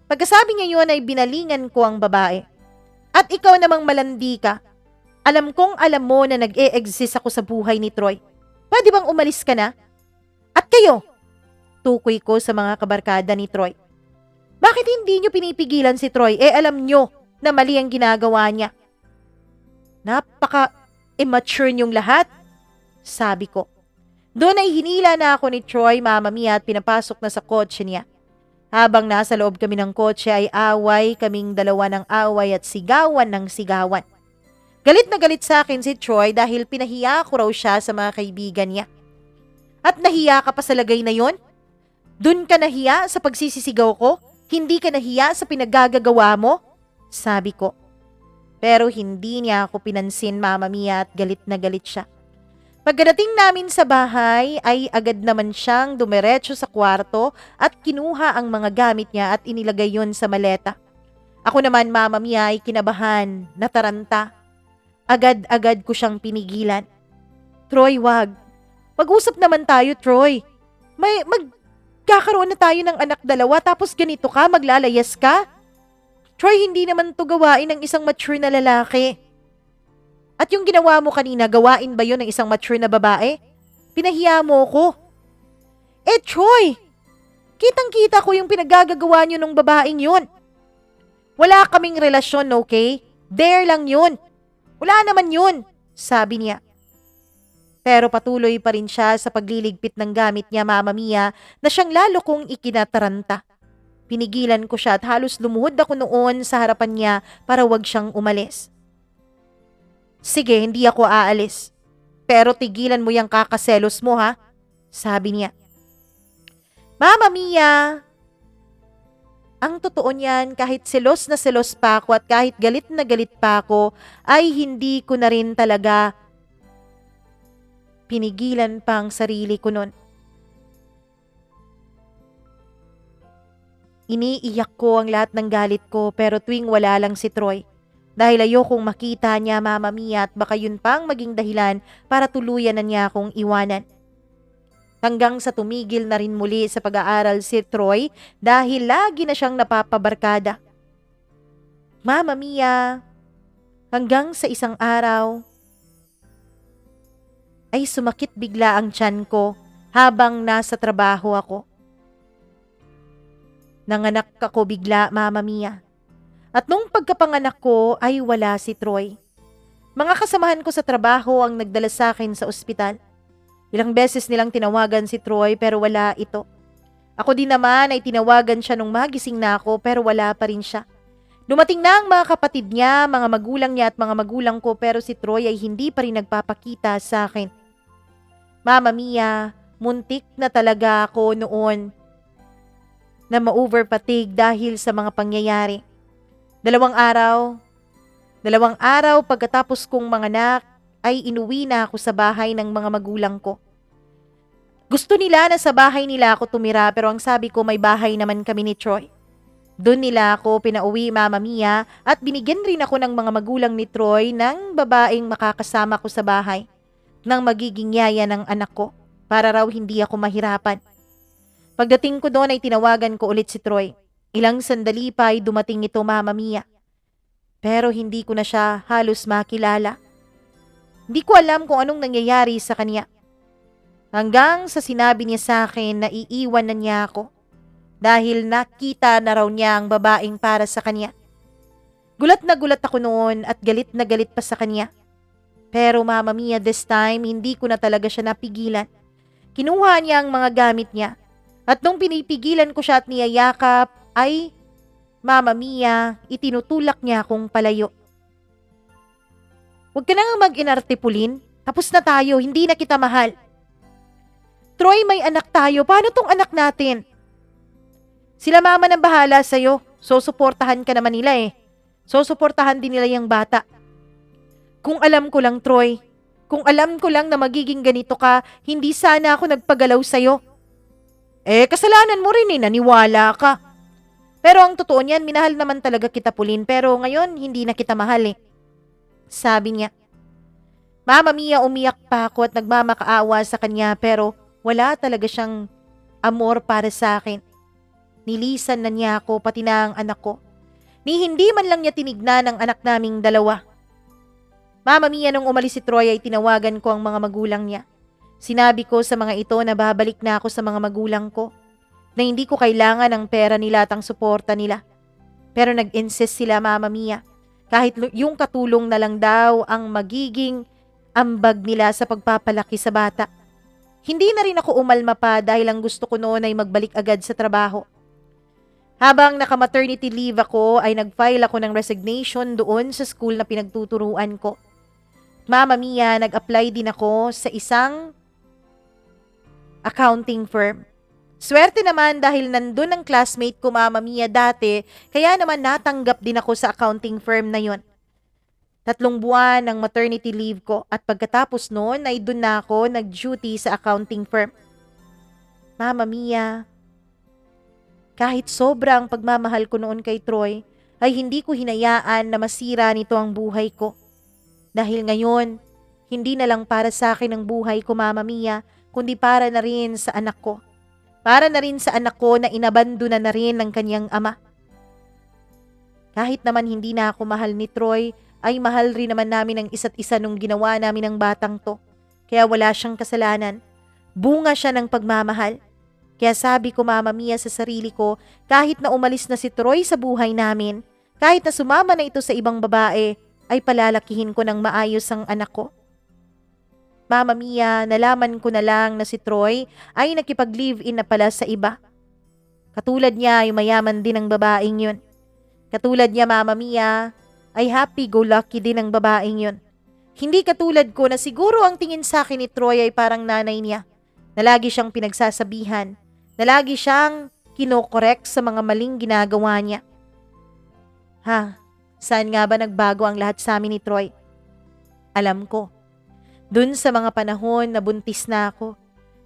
Pagkasabi niya yun ay binalingan ko ang babae. At ikaw namang malandi ka. Alam kong alam mo na nag-e-exist ako sa buhay ni Troy. Pwede bang umalis ka na? At kayo? Tukoy ko sa mga kabarkada ni Troy. Bakit hindi niyo pinipigilan si Troy? Alam niyo na mali ang ginagawa niya. Napaka-immature niyong lahat. Sabi ko. Doon ay hinila na ako ni Troy, Mama Mia, at pinapasok na sa kotse niya. Habang nasa loob kami ng kotse ay away kaming dalawa ng away at sigawan ng sigawan. Galit na galit sa akin si Troy dahil pinahiya ko raw siya sa mga kaibigan niya. At nahiya ka pa sa lagay na yon? Dun ka nahiya sa pagsisisigaw ko? Hindi ka nahiya sa pinaggagawa mo? Sabi ko. Pero hindi niya ako pinansin, Mama Mia, at galit na galit siya. Pagdating namin sa bahay ay agad naman siyang dumiretso sa kwarto at kinuha ang mga gamit niya at inilagay yon sa maleta. Ako naman, Mama Mia, ay kinabahan, nataranta. Agad-agad ko siyang pinigilan. Troy, wag. Mag-usap naman tayo, Troy. Magkakaroon na tayo ng anak dalawa tapos ganito ka, maglalayas ka? Troy, hindi naman to gawain ng isang mature na lalaki. At yung ginawa mo kanina, gawain ba yun ng isang mature na babae? Pinahiya mo ko. Troy, kitang-kita ko yung pinaggagawa nyo ng babaeng yun. Wala kaming relasyon, okay? Dare lang yun. Wala naman yun, sabi niya. Pero patuloy pa rin siya sa pagliligpit ng gamit niya, Mama Mia, na siyang lalo kong ikinataranta. Pinigilan ko siya at halos lumuhod ako noon sa harapan niya para wag siyang umalis. Sige, hindi ako aalis. Pero tigilan mo yung kakaselos mo, ha? Sabi niya. Mama Mia, ang totoo niyan, kahit selos na selos pa ako at kahit galit na galit pa ako, ay hindi ko na rin talaga pinigilan pang sarili ko nun. Iniiyak ko ang lahat ng galit ko pero tuwing wala lang si Troy. Dahil ayokong makita niya, Mama Mia, at baka yun pang maging dahilan para tuluyan na niya akong iwanan. Hanggang sa tumigil na rin muli sa pag-aaral si Troy dahil lagi na siyang napapabarkada. Mama Mia, hanggang sa isang araw ay sumakit bigla ang tiyan ko habang nasa trabaho ako. Nanganak ako bigla, Mama Mia. At nung pagkapanganak ko ay wala si Troy. Mga kasamahan ko sa trabaho ang nagdala sa akin sa ospital. Ilang beses nilang tinawagan si Troy pero wala ito. Ako din naman ay tinawagan siya nung magising na ako pero wala pa rin siya. Dumating na ang mga kapatid niya, mga magulang niya at mga magulang ko pero si Troy ay hindi pa rin nagpapakita sa akin. Mama Mia, muntik na talaga ako noon na ma-overfatigue dahil sa mga pangyayari. Dalawang araw pagkatapos kong manganak ay inuwi na ako sa bahay ng mga magulang ko. Gusto nila na sa bahay nila ako tumira pero ang sabi ko may bahay naman kami ni Troy. Doon nila ako pinauwi, Mama Mia, at binigyan rin ako ng mga magulang ni Troy ng babaeng makakasama ko sa bahay ng magiging yaya ng anak ko para raw hindi ako mahirapan. Pagdating ko doon ay tinawagan ko ulit si Troy. Ilang sandali pa ay dumating ito, Mama Mia. Pero hindi ko na siya halos makilala. Hindi ko alam kung anong nangyayari sa kanya. Hanggang sa sinabi niya sa akin na iiwan na niya ako dahil nakita na raw niya ang babaeng para sa kanya. Gulat na gulat ako noon at galit na galit pa sa kanya. Pero Mama Mia, this time hindi ko na talaga siya napigilan. Kinuha niya ang mga gamit niya at nung pinipigilan ko siya at niyayakap ay Mama Mia, itinutulak niya akong palayo. Huwag ka na nga mag-inarte, Pulin. Tapos na tayo, hindi na kita mahal. Troy, may anak tayo. Paano tong anak natin? Sila mama nang bahala sa'yo. Susuportahan ka naman nila eh. Susuportahan din nila yung bata. Kung alam ko lang, Troy. Kung alam ko lang na magiging ganito ka, hindi sana ako nagpagalaw sa'yo. Kasalanan mo rin eh, naniwala ka. Pero ang totoo niyan, minahal naman talaga kita, Pulin. Pero ngayon, hindi na kita mahal eh. Sabi niya. Mama Mia, umiyak pa ako at nagmamakaawa sa kanya pero wala talaga siyang amor para sa akin. Nilisan na niya ako pati na ang anak ko. Ni hindi man lang niya tinignan ang anak naming dalawa. Mama Mia, nung umalis si Troy ay tinawagan ko ang mga magulang niya. Sinabi ko sa mga ito na babalik na ako sa mga magulang ko. Na hindi ko kailangan ang pera nila at ang suporta nila. Pero nag-insist sila, Mama Mia. Kahit yung katulong na lang daw ang magiging ambag nila sa pagpapalaki sa bata. Hindi na rin ako umalma pa dahil ang gusto ko noon ay magbalik agad sa trabaho. Habang naka-maternity leave ako ay nag-file ako ng resignation doon sa school na pinagtuturuan ko. Mama Mia, nag-apply din ako sa isang accounting firm. Swerte naman dahil nandun ang classmate ko Mama Mia dati, kaya naman natanggap din ako sa accounting firm na yon. 3 buwan ang maternity leave ko at pagkatapos noon ay dun na ako nag-duty sa accounting firm. Mama Mia, kahit sobra ang pagmamahal ko noon kay Troy, ay hindi ko hinayaan na masira nito ang buhay ko. Dahil ngayon, hindi na lang para sa akin ang buhay ko Mama Mia, kundi para na rin sa anak ko. Para na rin sa anak ko na inabandona na rin ng kanyang ama. Kahit naman hindi na ako mahal ni Troy, ay mahal rin naman namin ang isa't isa nung ginawa namin ng batang to. Kaya wala siyang kasalanan. Bunga siya ng pagmamahal. Kaya sabi ko Mama Mia sa sarili ko, kahit na umalis na si Troy sa buhay namin, kahit na sumama na ito sa ibang babae, ay palalakihin ko ng maayos ang anak ko. Mama Mia, nalaman ko na lang na si Troy ay nakipag-live-in na pala sa iba. Katulad niya ay mayaman din ang babaeng yun. Katulad niya Mama Mia, ay happy-go-lucky din ang babaeng yun. Hindi katulad ko na siguro ang tingin sa akin ni Troy ay parang nanay niya, na lagi siyang pinagsasabihan, na lagi siyang kinokorek sa mga maling ginagawa niya. Saan nga ba nagbago ang lahat sa amin ni Troy? Alam ko, dun sa mga panahon na buntis na ako,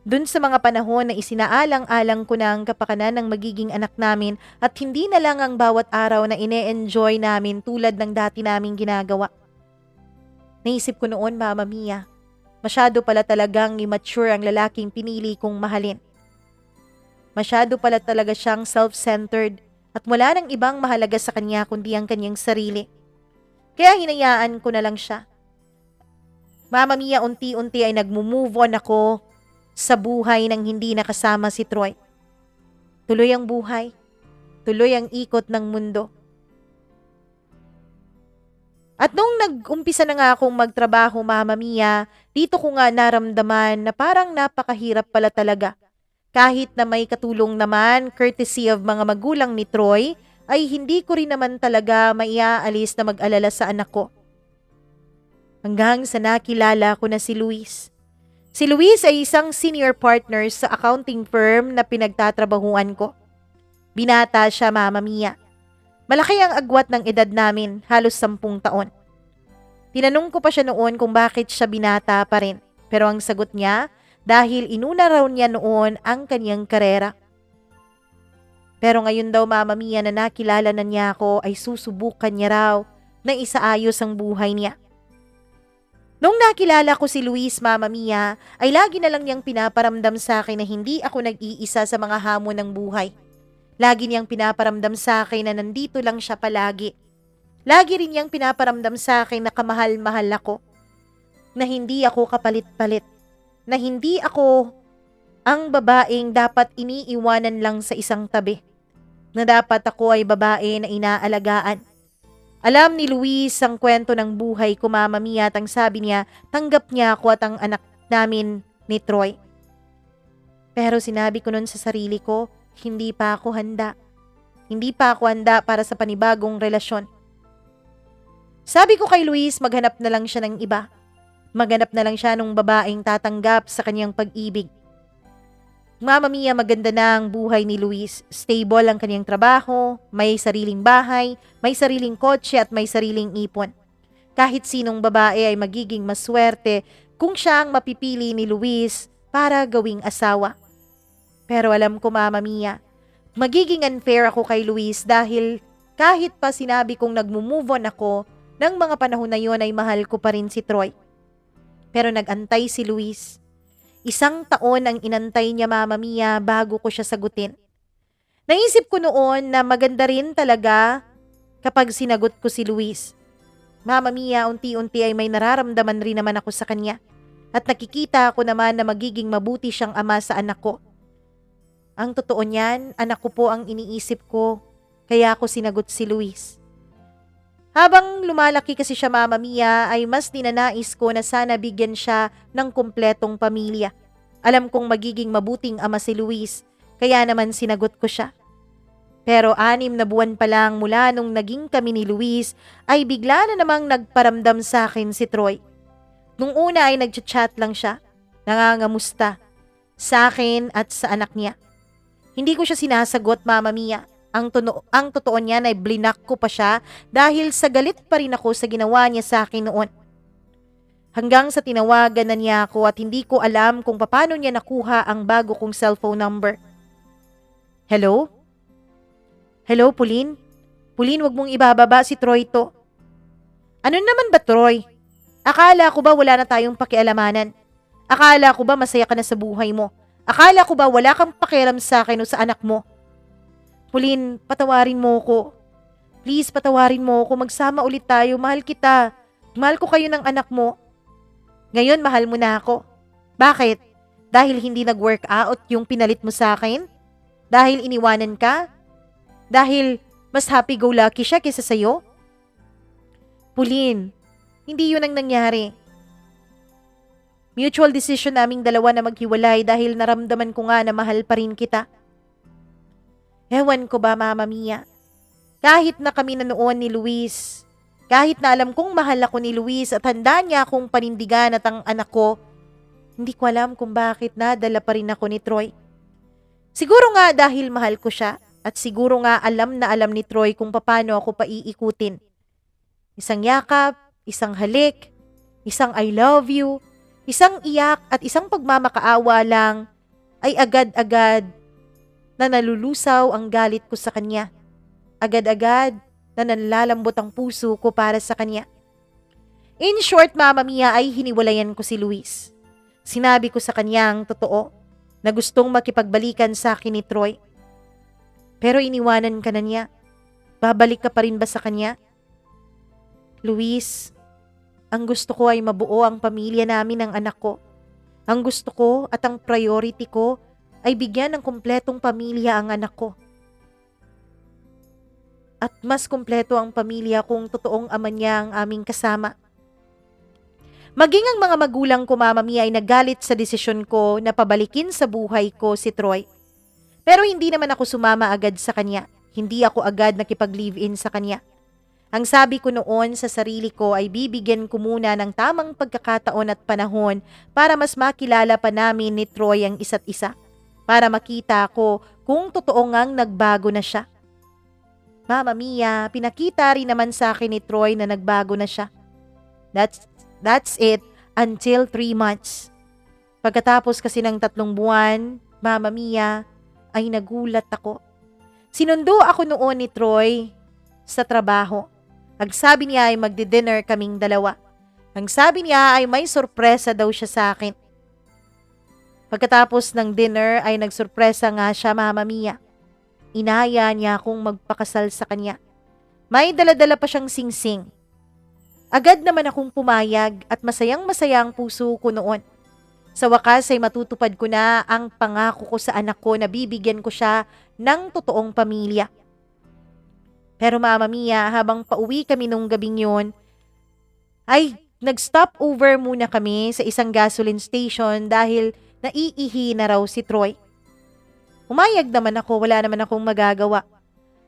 dun sa mga panahon na isinaalang-alang ko na ang kapakanan ng magiging anak namin at hindi na lang ang bawat araw na ine-enjoy namin tulad ng dati naming ginagawa. Naisip ko noon Mama Mia, masyado pala talagang immature ang lalaking pinili kong mahalin. Masyado pala talaga siyang self-centered at wala nang ibang mahalaga sa kanya kundi ang kanyang sarili. Kaya hinayaan ko na lang siya. Mama Mia, unti-unti ay nagmo-move on ako sa buhay nang hindi nakasama si Troy. Tuloy ang buhay. Tuloy ang ikot ng mundo. At nung nag-umpisa na nga akong magtrabaho, Mama Mia, dito ko nga naramdaman na parang napakahirap pala talaga. Kahit na may katulong naman, courtesy of mga magulang ni Troy, ay hindi ko rin naman talaga maiaalis na mag-alala sa anak ko. Hanggang sa nakilala ko na si Luis. Si Luis ay isang senior partner sa accounting firm na pinagtatrabahuan ko. Binata siya Mama Mia. Malaki ang agwat ng edad namin, halos 10 taon. Tinanong ko pa siya noon kung bakit siya binata pa rin. Pero ang sagot niya, dahil inuna raw niya noon ang kanyang karera. Pero ngayon daw Mama Mia na nakilala na niya ako ay susubukan niya raw na isaayos ang buhay niya. Nung nakilala ko si Luis Mama Mia, ay lagi na lang niyang pinaparamdam sa akin na hindi ako nag-iisa sa mga hamon ng buhay. Lagi niyang pinaparamdam sa akin na nandito lang siya palagi. Lagi rin niyang pinaparamdam sa akin na kamahal-mahal ako. Na hindi ako kapalit-palit. Na hindi ako ang babaeng dapat iniiwanan lang sa isang tabi. Na dapat ako ay babae na inaalagaan. Alam ni Luis ang kwento ng buhay ko Mama Mia at ang sabi niya, tanggap niya ako at ang anak namin ni Troy. Pero sinabi ko nun sa sarili ko, hindi pa ako handa. Hindi pa ako handa para sa panibagong relasyon. Sabi ko kay Luis, maghanap na lang siya ng iba. Maghanap na lang siya ng babaeng tatanggap sa kanyang pag-ibig. Mama Mia, maganda na ang buhay ni Luis. Stable ang kanyang trabaho, may sariling bahay, may sariling kotse at may sariling ipon. Kahit sinong babae ay magiging maswerte kung siya ang mapipili ni Luis para gawing asawa. Pero alam ko Mama Mia, magiging unfair ako kay Luis dahil kahit pa sinabi kong nagmo-move on ako, ng mga panahon na yon ay mahal ko pa rin si Troy. Pero nag-antay si Luis. 1 taon ang inantay niya Mama Mia bago ko siya sagutin. Naisip ko noon na maganda rin talaga kapag sinagot ko si Luis. Mama Mia, unti-unti ay may nararamdaman rin naman ako sa kanya. At nakikita ko naman na magiging mabuti siyang ama sa anak ko. Ang totoo niyan, anak ko po ang iniisip ko, kaya ako sinagot si Luis. Habang lumalaki kasi siya, Mama Mia, ay mas ninanais ko na sana bigyan siya ng kumpletong pamilya. Alam kong magiging mabuting ama si Luis, kaya naman sinagot ko siya. Pero 6 na buwan pa lang mula nung naging kami ni Luis ay bigla na namang nagparamdam sa akin si Troy. Nung una ay nagchat-chat lang siya, nangangamusta sa akin at sa anak niya. Hindi ko siya sinasagot, Mama Mia. Ang totoo niyan ay blinak ko pa siya dahil sa galit pa rin ako sa ginawa niya sa akin noon. Hanggang sa tinawagan na niya ako at hindi ko alam kung paano niya nakuha ang bago kong cellphone number. Hello? Hello, Pauline? Pauline, wag mong ibababa si Troy to. Ano naman ba, Troy? Akala ko ba wala na tayong pakialamanan? Akala ko ba masaya ka na sa buhay mo? Akala ko ba wala kang pakialam sa akin o sa anak mo? Pauline, patawarin mo ko. Please, patawarin mo ko. Magsama ulit tayo. Mahal kita. Mahal ko kayo ng anak mo. Ngayon, mahal mo na ako. Bakit? Dahil hindi nag-work out yung pinalit mo sa akin? Dahil iniwanan ka? Dahil mas happy-go-lucky siya kaysa sa'yo? Pauline, hindi yun ang nangyari. Mutual decision naming dalawa na maghiwalay dahil naramdaman ko nga na mahal pa rin kita. Ewan ko ba, Mama Mia? Kahit na kami na noon ni Luis, kahit na alam kong mahal ako ni Luis at handa niya akong panindigan at ang anak ko, hindi ko alam kung bakit nadala pa rin ako ni Troy. Siguro nga dahil mahal ko siya at siguro nga alam na alam ni Troy kung paano ako paiikutin. Isang yakap, isang halik, isang I love you, isang iyak at isang pagmamakaawa lang ay agad-agad na nalulusaw ang galit ko sa kanya. Agad-agad na nalalambot ang puso ko para sa kanya. In short, Mama Mia, ay hiniwalayan ko si Luis. Sinabi ko sa kanya ang totoo na gustong makipagbalikan sa akin ni Troy. Pero iniwanan ka na niya. Babalik ka pa rin ba sa kanya? Luis, ang gusto ko ay mabuo ang pamilya namin ng anak ko. Ang gusto ko at ang priority ko ay bigyan ng kumpletong pamilya ang anak ko. At mas kumpleto ang pamilya kung totoong ama niya ang aming kasama. Maging ang mga magulang ko, Mama Mia, ay nagalit sa desisyon ko na pabalikin sa buhay ko si Troy. Pero hindi naman ako sumama agad sa kanya. Hindi ako agad nakipag-live-in sa kanya. Ang sabi ko noon sa sarili ko ay bibigyan ko muna ng tamang pagkakataon at panahon para mas makilala pa namin ni Troy ang isa't isa. Para makita ko kung totoo ngang nagbago na siya. Mama Mia, pinakita rin naman sa akin ni Troy na nagbago na siya. That's it until 3 months. Pagkatapos kasi ng 3 buwan, Mama Mia, ay nagulat ako. Sinundo ako noon ni Troy sa trabaho. Ang sabi niya ay magdi-dinner kaming dalawa. Ang sabi niya ay may sorpresa daw siya sa akin. Pagkatapos ng dinner ay nagsorpresa nga siya, Mama Mia. Inaya niya akong magpakasal sa kanya. May dala-dala pa siyang singsing. Agad naman akong pumayag at masayang-masaya ang puso ko noon. Sa wakas ay matutupad ko na ang pangako ko sa anak ko na bibigyan ko siya ng totoong pamilya. Pero Mama Mia, habang pauwi kami nung gabing yun, ay nag-stop over muna kami sa isang gasoline station dahil naiihi na raw si Troy. Umayag naman ako, wala naman akong magagawa.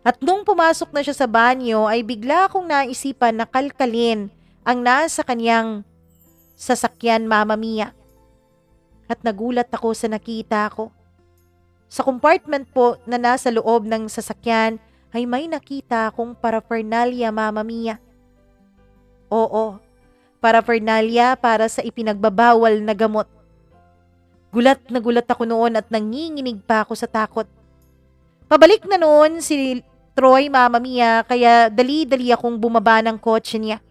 At nung pumasok na siya sa banyo ay bigla akong naisipan na kalkalin ang nasa kanyang sasakyan, Mama Mia. At nagulat ako sa nakita ko. Sa compartment po na nasa loob ng sasakyan ay may nakita akong paraphernalia, Mama Mia. Oo, paraphernalia para sa ipinagbabawal na gamot. Gulat na gulat ako noon at nanginginig pa ako sa takot. Pabalik na noon si Troy, Mama Mia, kaya dali-dali akong bumaba ng kotse niya.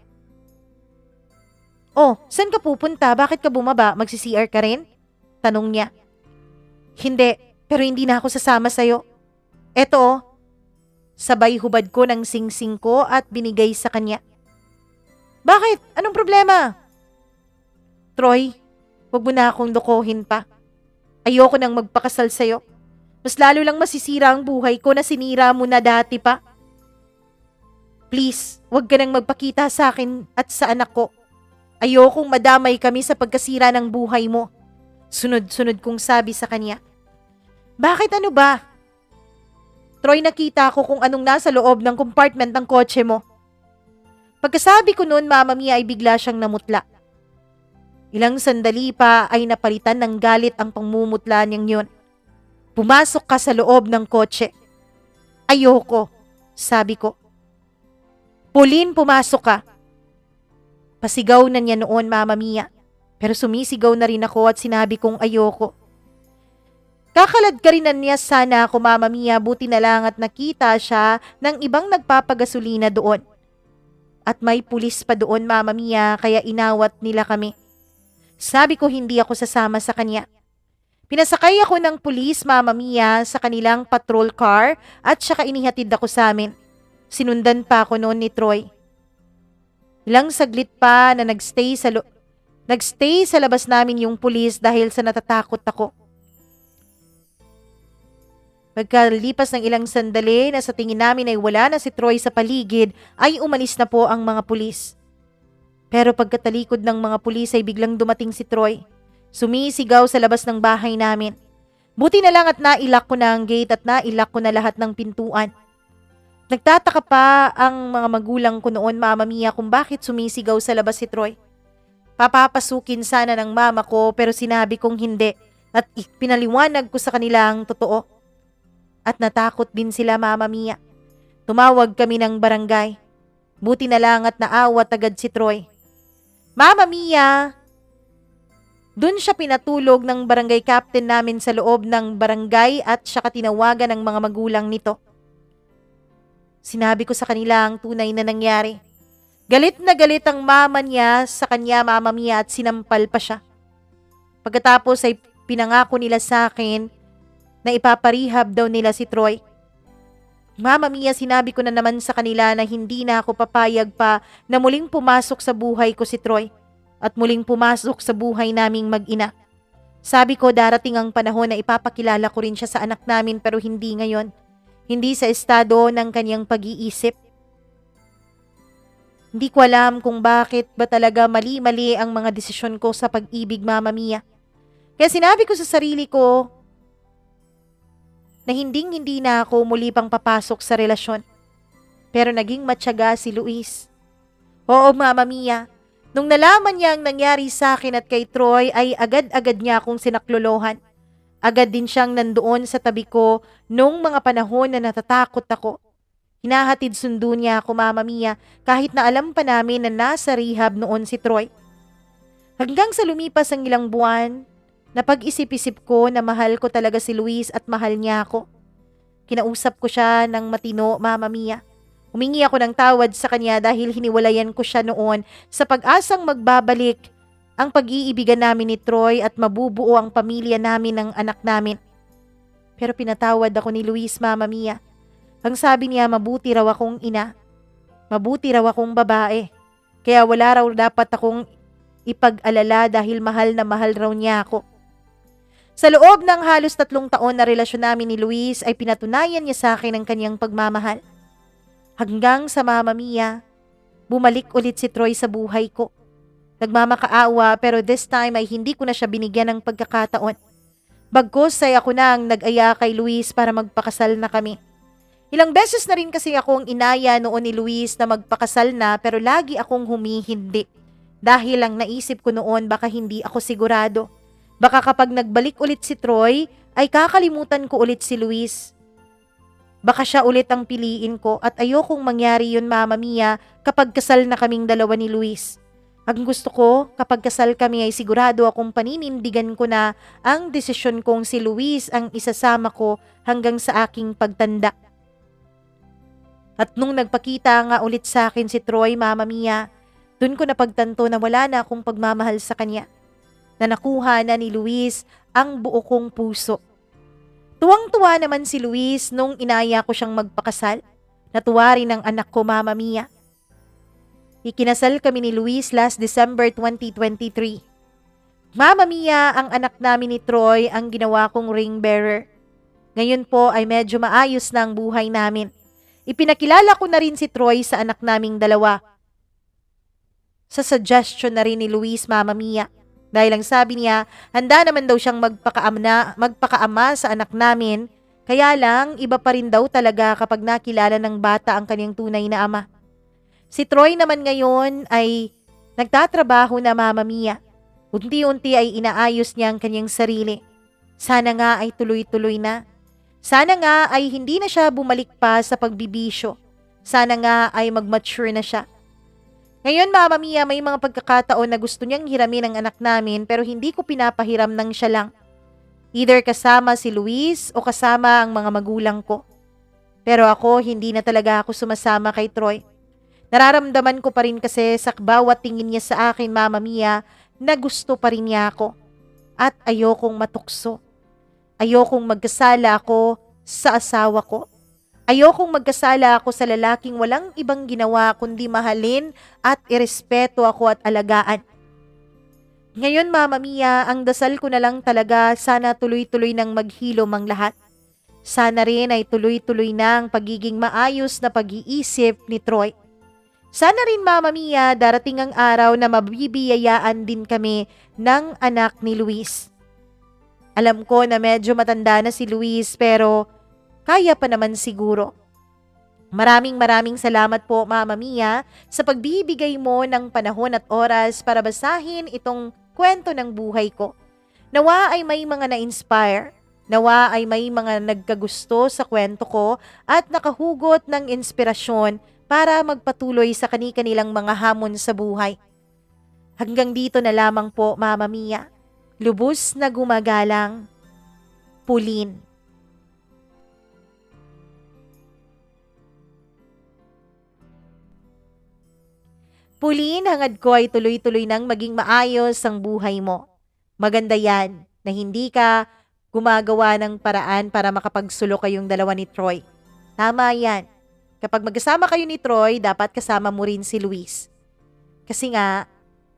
Oh, saan ka pupunta? Bakit ka bumaba? Magsi-CR ka rin? Tanong niya. Hindi, pero hindi na ako sasama sa'yo. Eto, sabay hubad ko ng singsing ko at binigay sa kanya. Bakit? Anong problema? Troy, wag mo na akong lokohin pa. Ayoko nang magpakasal sa'yo. Mas lalo lang masisira ang buhay ko na sinira mo na dati pa. Please, huwag ka nang magpakita sa akin at sa anak ko. Ayokong madamay kami sa pagkasira ng buhay mo. Sunod-sunod kong sabi sa kanya. Bakit ano ba? Troy, nakita ko kung anong nasa loob ng compartment ng kotse mo. Pagkasabi ko noon, Mama Mia, ay bigla siyang namutla. Ilang sandali pa ay napalitan ng galit ang pangmumutla niyang yun. Pumasok ka sa loob ng kotse. Ayoko, sabi ko. Pauline, pumasok ka. Pasigaw na niya noon, Mama Mia. Pero sumisigaw na rin ako at sinabi kong ayoko. Kakalad ka rin na niya sana ako, Mama Mia, buti na lang at nakita siya ng ibang nagpapagasolina doon. At may pulis pa doon, Mama Mia, kaya inawat nila kami. Sabi ko hindi ako sasama sa kanya. Pinasakay ako ng pulis, Mama Mia, sa kanilang patrol car at saka inihatid ako sa amin. Sinundan pa ako noon ni Troy. Ilang saglit pa na nagstay sa labas namin yung pulis dahil sa natatakot ako. Pagkalipas ng ilang sandali na sa tingin namin ay wala na si Troy sa paligid, ay umalis na po ang mga pulis. Pero pagkatalikod ng mga pulis ay biglang dumating si Troy. Sumisigaw sa labas ng bahay namin. Buti na lang at nailak ko na ang gate at nailak ko na lahat ng pintuan. Nagtataka pa ang mga magulang ko noon, Mama Mia, kung bakit sumisigaw sa labas si Troy. Papapasukin sana ng mama ko pero sinabi kong hindi at pinaliwanag ko sa kanila ang totoo. At natakot din sila, Mama Mia. Tumawag kami ng barangay. Buti na lang at naawat agad si Troy. Mama Mia! Doon siya pinatulog ng barangay captain namin sa loob ng barangay at saka tinawagan ng mga magulang nito. Sinabi ko sa kanila ang tunay na nangyari. Galit na galit ang mama niya sa kanya, Mama Mia, at sinampal pa siya. Pagkatapos ay pinangako nila sa akin na ipaparehab daw nila si Troy. Mama Mia, sinabi ko na naman sa kanila na hindi na ako papayag pa na muling pumasok sa buhay ko si Troy at muling pumasok sa buhay naming mag-ina. Sabi ko darating ang panahon na ipapakilala ko rin siya sa anak namin pero hindi ngayon. Hindi sa estado ng kanyang pag-iisip. Hindi ko alam kung bakit ba talaga mali-mali ang mga desisyon ko sa pag-ibig, Mama Mia. Kaya sinabi ko sa sarili ko na hindi na ako muli pang papasok sa relasyon. Pero naging matyaga si Luis. Oo, Mama Mia. Nung nalaman niya ang nangyari sa akin at kay Troy ay agad-agad niya akong sinaklolohan. Agad din siyang nandoon sa tabi ko nung mga panahon na natatakot ako. Hinahatid sundo niya ako, Mama Mia, kahit na alam pa namin na nasa rehab noon si Troy. Hanggang sa lumipas ang ilang buwan, napag-isip-isip ko na mahal ko talaga si Luis at mahal niya ako. Kinausap ko siya ng matino, Mama Mia. Humingi ako ng tawad sa kanya dahil hiniwalayan ko siya noon sa pag-asang magbabalik ang pag-iibigan namin ni Troy at mabubuo ang pamilya namin ng anak namin. Pero pinatawad ako ni Luis, Mama Mia. Ang sabi niya, mabuti raw akong ina. Mabuti raw akong babae. Kaya wala raw dapat akong ipag-alala dahil mahal na mahal raw niya ako. Sa loob ng halos 3 taon na relasyon namin ni Luis ay pinatunayan niya sa akin ang kanyang pagmamahal. Hanggang sa, Mama Mia, bumalik ulit si Troy sa buhay ko. Nagmamakaawa pero this time ay hindi ko na siya binigyan ng pagkakataon. Bagkus ay ako na ang nag-aya kay Luis para magpakasal na kami. Ilang beses na rin kasi akong inaya noon ni Luis na magpakasal na pero lagi akong humihindi. Dahil lang naisip ko noon baka hindi ako sigurado. Baka kapag nagbalik ulit si Troy, ay kakalimutan ko ulit si Luis. Baka siya ulit ang piliin ko at ayokong mangyari yun, Mama Mia, kapag kasal na kaming dalawa ni Luis. Ang gusto ko, kapag kasal kami ay sigurado akong paninindigan ko na ang desisyon kong si Luis ang isasama ko hanggang sa aking pagtanda. At nung nagpakita nga ulit sa akin si Troy, Mama Mia, dun ko napagtanto na wala na akong pagmamahal sa kanya. Na nakuha na ni Luis ang buo kong puso. Tuwang-tuwa naman si Luis nung inaya ko siyang magpakasal. Natuwa rin ang anak ko, Mama Mia. Ikinasal kami ni Luis last December 2023. Mama Mia, ang anak namin ni Troy ang ginawa kong ring bearer. Ngayon po ay medyo maayos na ang buhay namin. Ipinakilala ko na rin si Troy sa anak naming dalawa. Sa suggestion na rin ni Luis, Mama Mia. Dahil ang sabi niya, handa naman daw siyang magpakaama sa anak namin, kaya lang iba pa rin daw talaga kapag nakilala ng bata ang kanyang tunay na ama. Si Troy naman ngayon ay nagtatrabaho na, Mama Mia. Unti-unti ay inaayos niya ang kanyang sarili. Sana nga ay tuloy-tuloy na. Sana nga ay hindi na siya bumalik pa sa pagbibisyo. Sana nga ay mag-mature na siya. Ngayon, Mama Mia, may mga pagkakataon na gusto niyang hiramin ang anak namin pero hindi ko pinapahiram ng siya lang. Either kasama si Luis o kasama ang mga magulang ko. Pero ako, hindi na talaga ako sumasama kay Troy. Nararamdaman ko pa rin kasi sa bawat tingin niya sa akin, Mama Mia, na gusto pa rin niya ako. At ayokong matukso. Ayokong magkasala ako sa asawa ko. Ayokong magkasala ako sa lalaking walang ibang ginawa kundi mahalin at irespeto ako at alagaan. Ngayon, Mama Mia, ang dasal ko na lang talaga, sana tuloy-tuloy nang maghilom ang lahat. Sana rin ay tuloy-tuloy na ang pagiging maayos na pag-iisip ni Troy. Sana rin, Mama Mia, darating ang araw na mabibiyayaan din kami ng anak ni Luis. Alam ko na medyo matanda na si Luis pero kaya pa naman siguro. Maraming salamat po, Mama Mia, sa pagbibigay mo ng panahon at oras para basahin itong kwento ng buhay ko. Nawa ay may mga na-inspire. Nawa ay may mga nagkagusto sa kwento ko at nakahugot ng inspirasyon para magpatuloy sa kani-kanilang mga hamon sa buhay. Hanggang dito na lamang po, Mama Mia. Lubos na gumagalang, Pauline. Pauline, hangad ko ay tuloy-tuloy nang maging maayos ang buhay mo. Maganda yan na hindi ka gumagawa ng paraan para makapagsulo kayong dalawa ni Troy. Tama yan. Kapag magkasama kayo ni Troy, dapat kasama mo rin si Luis. Kasi nga,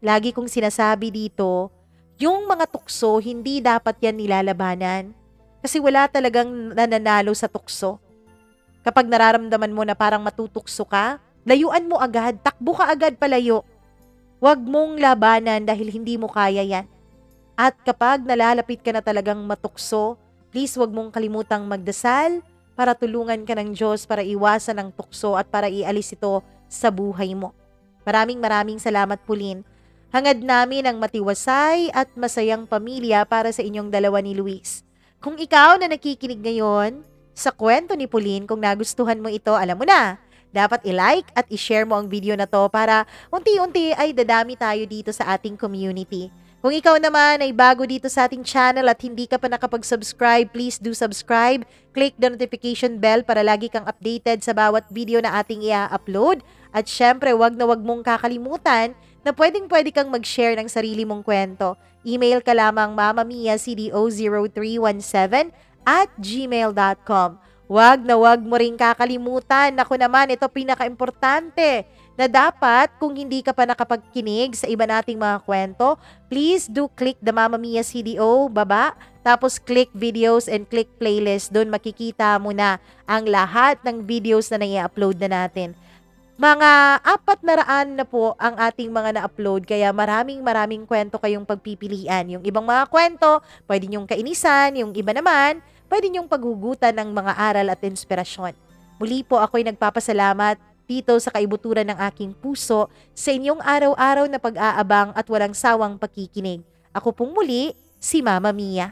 lagi kong sinasabi dito, yung mga tukso, hindi dapat yan nilalabanan. Kasi wala talagang nananalo sa tukso. Kapag nararamdaman mo na parang matutukso ka, layuan mo agad, takbo ka agad palayo. Huwag mong labanan dahil hindi mo kaya yan. At kapag nalalapit ka na talagang matukso, please huwag mong kalimutang magdasal para tulungan ka ng Diyos para iwasan ang tukso at para ialis ito sa buhay mo. Maraming salamat, Pauline. Hangad namin ang matiwasay at masayang pamilya para sa inyong dalawa ni Luis. Kung ikaw na nakikinig ngayon sa kwento ni Pauline, kung nagustuhan mo ito, alam mo na, dapat i-like at i-share mo ang video na to para unti-unti ay dadami tayo dito sa ating community. Kung ikaw naman ay bago dito sa ating channel at hindi ka pa nakapag-subscribe, please do subscribe. Click the notification bell para lagi kang updated sa bawat video na ating i-upload. At syempre, wag na wag mong kakalimutan na pwedeng-pwede kang mag-share ng sarili mong kwento. Email ka lamang mamamia.cdo0317@gmail.com. Wag na wag mo rin kakalimutan. Ako naman, ito pinaka-importante na dapat kung hindi ka pa nakapagkinig sa iba nating mga kwento, please do click the Mama Mia CDO baba, tapos click videos and click playlist. Doon makikita mo na ang lahat ng videos na nai-upload na natin. Mga 400 na po ang ating mga na-upload, kaya maraming kwento kayong pagpipilian. Yung ibang mga kwento, pwede nyong kainisan, yung iba naman, pwede nyong paghugutan ng mga aral at inspirasyon. Muli po ako'y nagpapasalamat dito sa kaibuturan ng aking puso sa inyong araw-araw na pag-aabang at walang sawang pakikinig. Ako pong muli, si Mama Mia.